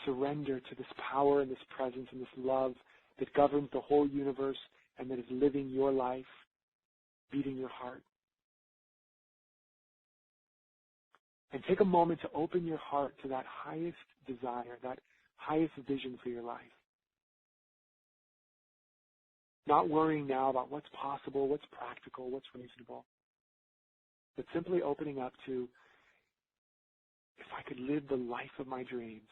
Surrender to this power and this presence and this love that governs the whole universe and that is living your life, beating your heart. And take a moment to open your heart to that highest desire, that highest vision for your life. Not worrying now about what's possible, what's practical, what's reasonable, but simply opening up to, if I could live the life of my dreams,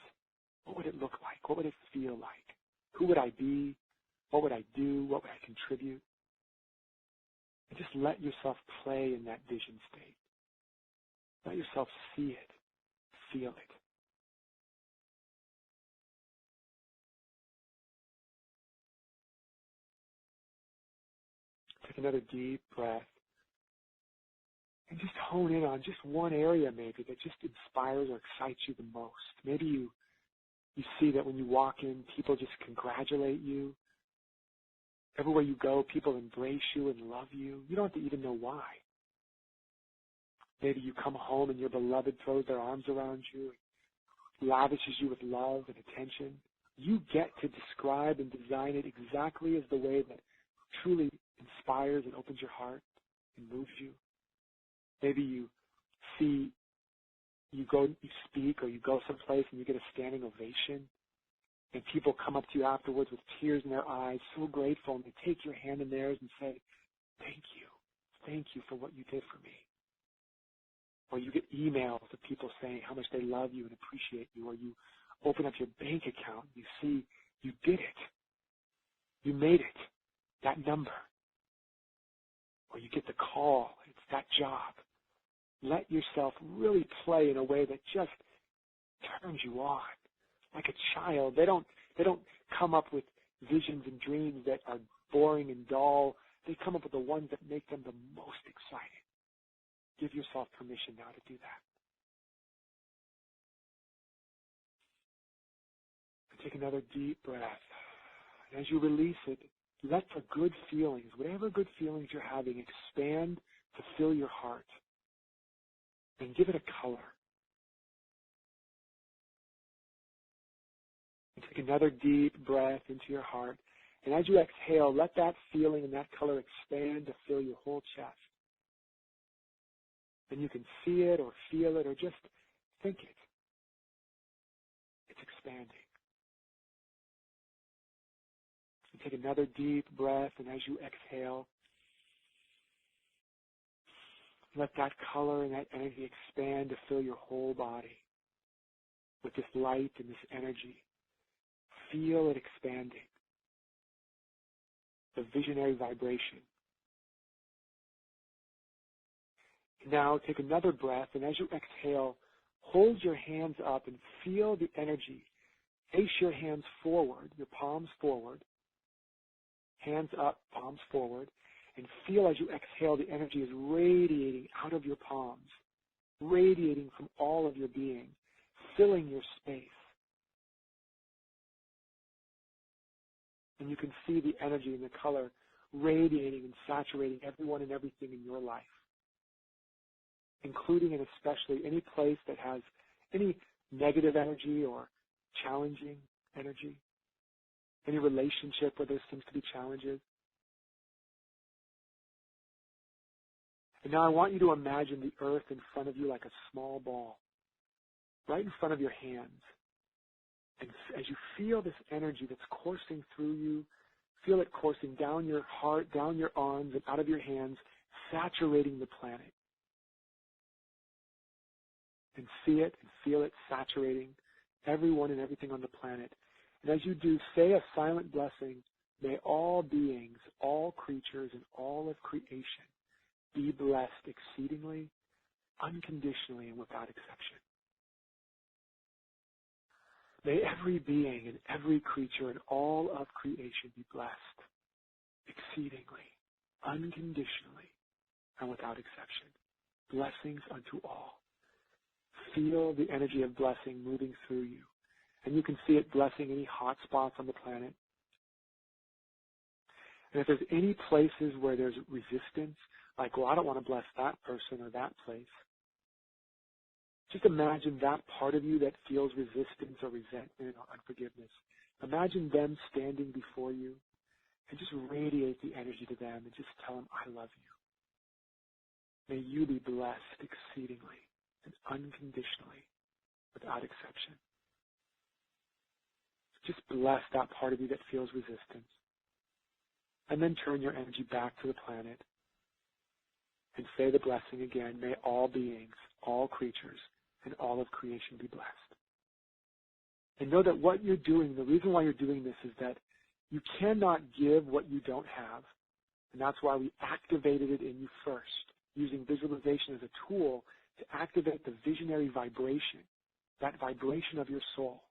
what would it look like? What would it feel like? Who would I be? What would I do? What would I contribute? And just let yourself play in that vision state. Let yourself see it, feel it. Take another deep breath and just hone in on just one area maybe that just inspires or excites you the most. Maybe you see that when you walk in, people just congratulate you. Everywhere you go, people embrace you and love you. You don't have to even know why. Maybe you come home and your beloved throws their arms around you, lavishes you with love and attention. You get to describe and design it exactly as the way that truly inspires and opens your heart and moves you. Maybe you speak or you go someplace and you get a standing ovation, and people come up to you afterwards with tears in their eyes, so grateful, and they take your hand in theirs and say, thank you for what you did for me. Or you get emails of people saying how much they love you and appreciate you. Or you open up your bank account and you see you did it. You made it, that number. Or you get the call, it's that job. Let yourself really play in a way that just turns you on. Like a child, they don't come up with visions and dreams that are boring and dull. They come up with the ones that make them the most exciting. Give yourself permission now to do that. And take another deep breath. And as you release it, let the good feelings, whatever good feelings you're having, expand to fill your heart. And give it a color. And take another deep breath into your heart. And as you exhale, let that feeling and that color expand to fill your whole chest. And you can see it or feel it or just think it. It's expanding. And take another deep breath, and as you exhale, let that color and that energy expand to fill your whole body with this light and this energy. Feel it expanding. The visionary vibration. Now take another breath, and as you exhale, hold your hands up and feel the energy. Face your hands forward, your palms forward. Hands up, palms forward. And feel as you exhale, the energy is radiating out of your palms, radiating from all of your being, filling your space. And you can see the energy and the color radiating and saturating everyone and everything in your life, including and especially any place that has any negative energy or challenging energy, any relationship where there seems to be challenges. And now I want you to imagine the earth in front of you like a small ball, right in front of your hands. And as you feel this energy that's coursing through you, feel it coursing down your heart, down your arms, and out of your hands, saturating the planet. And see it and feel it saturating everyone and everything on the planet. And as you do, say a silent blessing. May all beings, all creatures, and all of creation be blessed exceedingly, unconditionally, and without exception. May every being and every creature and all of creation be blessed exceedingly, unconditionally, and without exception. Blessings unto all. Feel the energy of blessing moving through you. And you can see it blessing any hot spots on the planet. And if there's any places where there's resistance, like, well, I don't want to bless that person or that place, just imagine that part of you that feels resistance or resentment or unforgiveness. Imagine them standing before you and just radiate the energy to them and just tell them, I love you. May you be blessed exceedingly and unconditionally, without exception. Just bless that part of you that feels resistance. And then turn your energy back to the planet and say the blessing again. May all beings, all creatures, and all of creation be blessed. And know that what you're doing, the reason why you're doing this is that you cannot give what you don't have. And that's why we activated it in you first, using visualization as a tool to activate the visionary vibration, that vibration of your soul.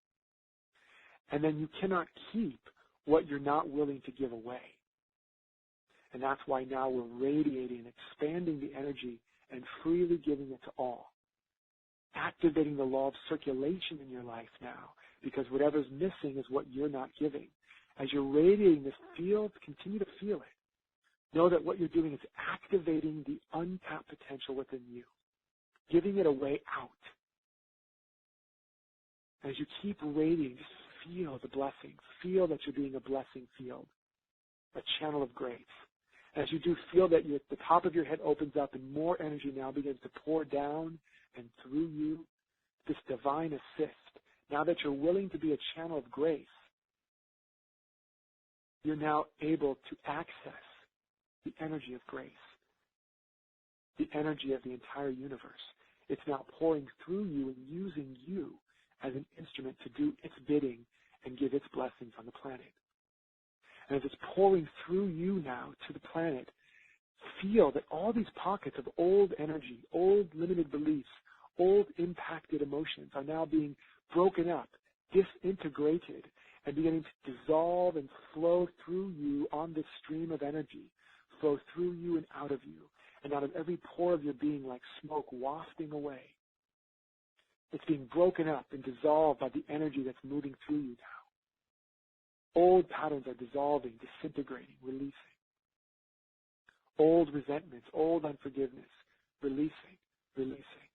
And then you cannot keep what you're not willing to give away. And that's why now we're radiating, expanding the energy, and freely giving it to all. Activating the law of circulation in your life now, because whatever's missing is what you're not giving. As you're radiating this field, continue to feel it. Know that what you're doing is activating the untapped potential within you, giving it a way out. As you keep radiating, just feel the blessing. Feel that you're being a blessing field, a channel of grace. As you do, feel that the top of your head opens up and more energy now begins to pour down and through you, this divine assist. Now that you're willing to be a channel of grace, you're now able to access the energy of grace, the energy of the entire universe. It's now pouring through you and using you as an instrument to do its bidding and give its blessings on the planet. And as it's pouring through you now to the planet, feel that all these pockets of old energy, old limited beliefs, old impacted emotions are now being broken up, disintegrated, and beginning to dissolve and flow through you on this stream of energy, flow through you and out of you, and out of every pore of your being like smoke wafting away. It's being broken up and dissolved by the energy that's moving through you now. Old patterns are dissolving, disintegrating, releasing. Old resentments, old unforgiveness, releasing, releasing.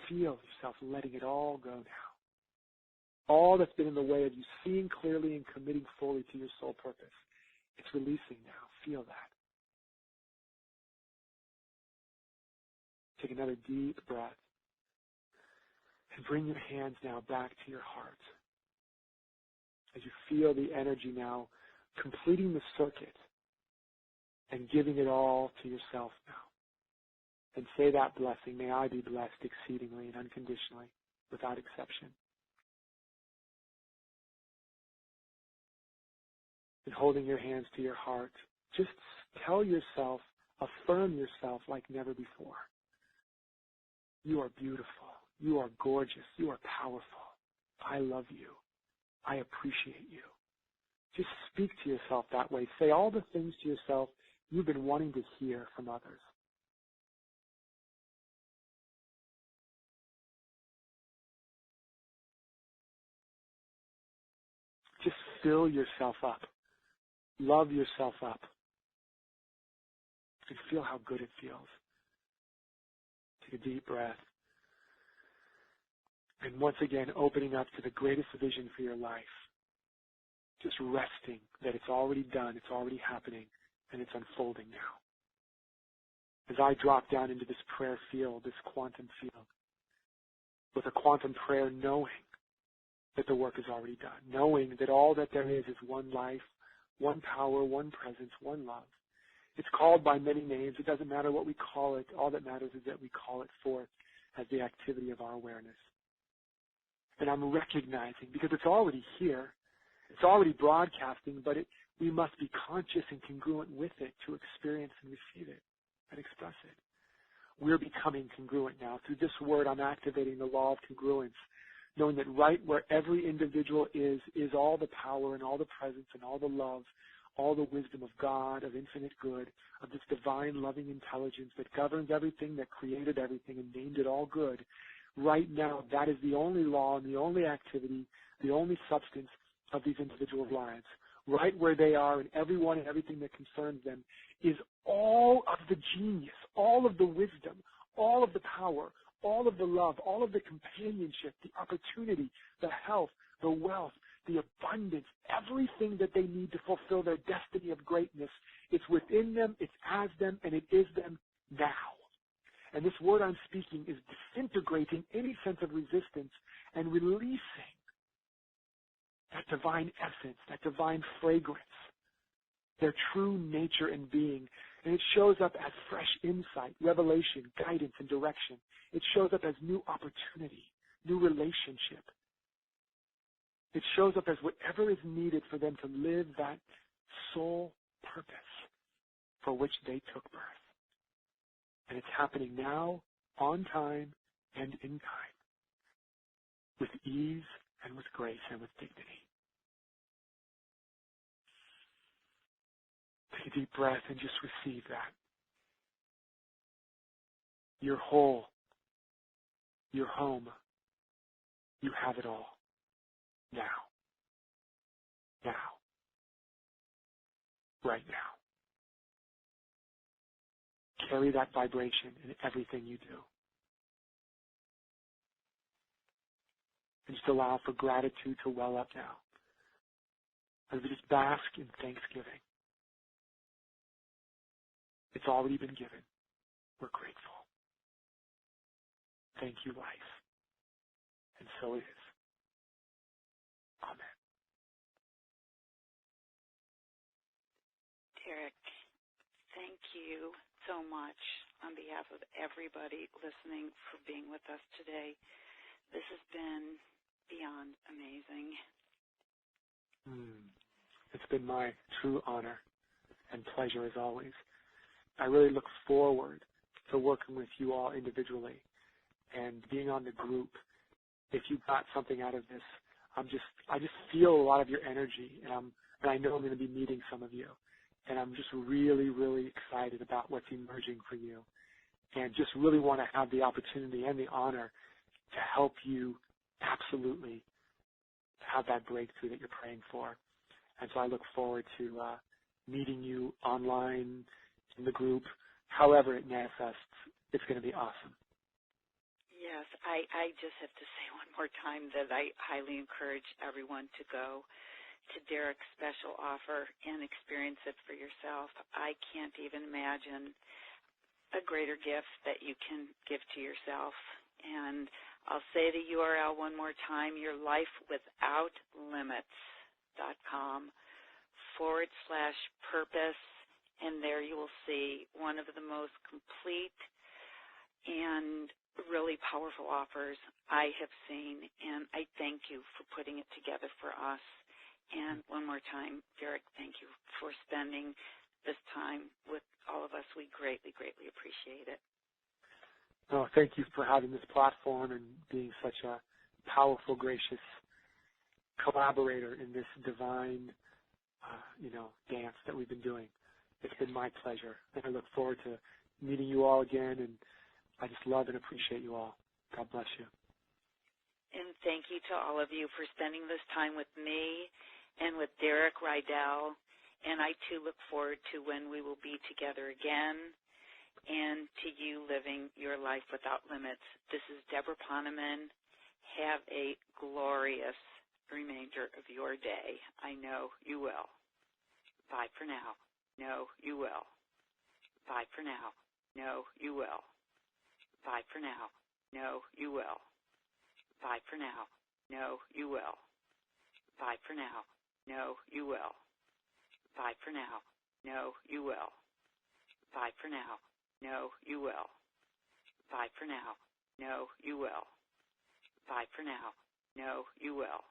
Feel yourself letting it all go now. All that's been in the way of you seeing clearly and committing fully to your soul purpose, it's releasing now. Feel that. Take another deep breath and bring your hands now back to your heart. As you feel the energy now completing the circuit and giving it all to yourself now. And say that blessing, may I be blessed exceedingly and unconditionally, without exception. And holding your hands to your heart, just tell yourself, affirm yourself like never before. You are beautiful. You are gorgeous. You are powerful. I love you. I appreciate you. Just speak to yourself that way. Say all the things to yourself you've been wanting to hear from others. Just fill yourself up love yourself up, and feel how good it feels. Take a deep breath. And once again, opening up to the greatest vision for your life. Just resting that it's already done, it's already happening, and it's unfolding now. As I drop down into this prayer field, this quantum field, with a quantum prayer, knowing that the work is already done, knowing that all that there is one life, one power, one presence, one love. It's called by many names. It doesn't matter what we call it. All that matters is that we call it forth as the activity of our awareness. And I'm recognizing, because it's already here, it's already broadcasting, but we must be conscious and congruent with it to experience and receive it and express it. We're becoming congruent now. Through this word, I'm activating the law of congruence, knowing that right where every individual is all the power and all the presence and all the love, all the wisdom of God, of infinite good, of this divine loving intelligence that governs everything, that created everything and named it all good. Right now, that is the only law and the only activity, the only substance of these individuals' lives. Right where they are, and everyone and everything that concerns them is all of the genius, all of the wisdom, all of the power, all of the love, all of the companionship, the opportunity, the health, the wealth, the abundance, everything that they need to fulfill their destiny of greatness. It's within them, it's as them, and it is them now. And this word I'm speaking is disintegrating any sense of resistance and releasing that divine essence, that divine fragrance, their true nature and being. And it shows up as fresh insight, revelation, guidance, and direction. It shows up as new opportunity, new relationship. It shows up as whatever is needed for them to live that soul purpose for which they took birth. And it's happening now, on time, and in time, with ease and with grace and with dignity. Take a deep breath and just receive that. You're whole. You're home. You have it all. Now. Now. Right now. Carry that vibration in everything you do. And just allow for gratitude to well up now. As we just bask in thanksgiving. It's already been given. We're grateful. Thank you, life. And so it is. Amen. Derek, thank you so much on behalf of everybody listening for being with us today. This has been beyond amazing. It's been my true honor and pleasure as always. I really look forward to working with you all individually and being on the group. If you got something out of this, I just feel a lot of your energy, and I know I'm going to be meeting some of you. And I'm just really, really excited about what's emerging for you, and just really want to have the opportunity and the honor to help you absolutely have that breakthrough that you're praying for. And so I look forward to meeting you online, in the group, however it manifests. It's going to be awesome. Yes, I just have to say one more time that I highly encourage everyone to go to Derek's special offer and experience it for yourself. I can't even imagine a greater gift that you can give to yourself. And I'll say the URL one more time, yourlifewithoutlimits.com/purpose, and there you will see one of the most complete and really powerful offers I have seen, and I thank you for putting it together for us. And one more time, Derek, thank you for spending this time with all of us. We greatly, greatly appreciate it. Oh, thank you for having this platform and being such a powerful, gracious collaborator in this divine, dance that we've been doing. It's been my pleasure, and I look forward to meeting you all again, and I just love and appreciate you all. God bless you. And thank you to all of you for spending this time with me and with Derek Rydall And I, too, look forward to when we will be together again and to you living your life without limits. This is Deborah Poneman. Have a glorious remainder of your day. I know you will. Bye for now. No, you will. Bye for now. No, you will. Bye for now. No, you will. Bye for now. No, you will. Bye for now. No, you will. Bye for now. No, you will. Bye for now. No, you will. Bye for now. No, you will. Bye for now. No, you will.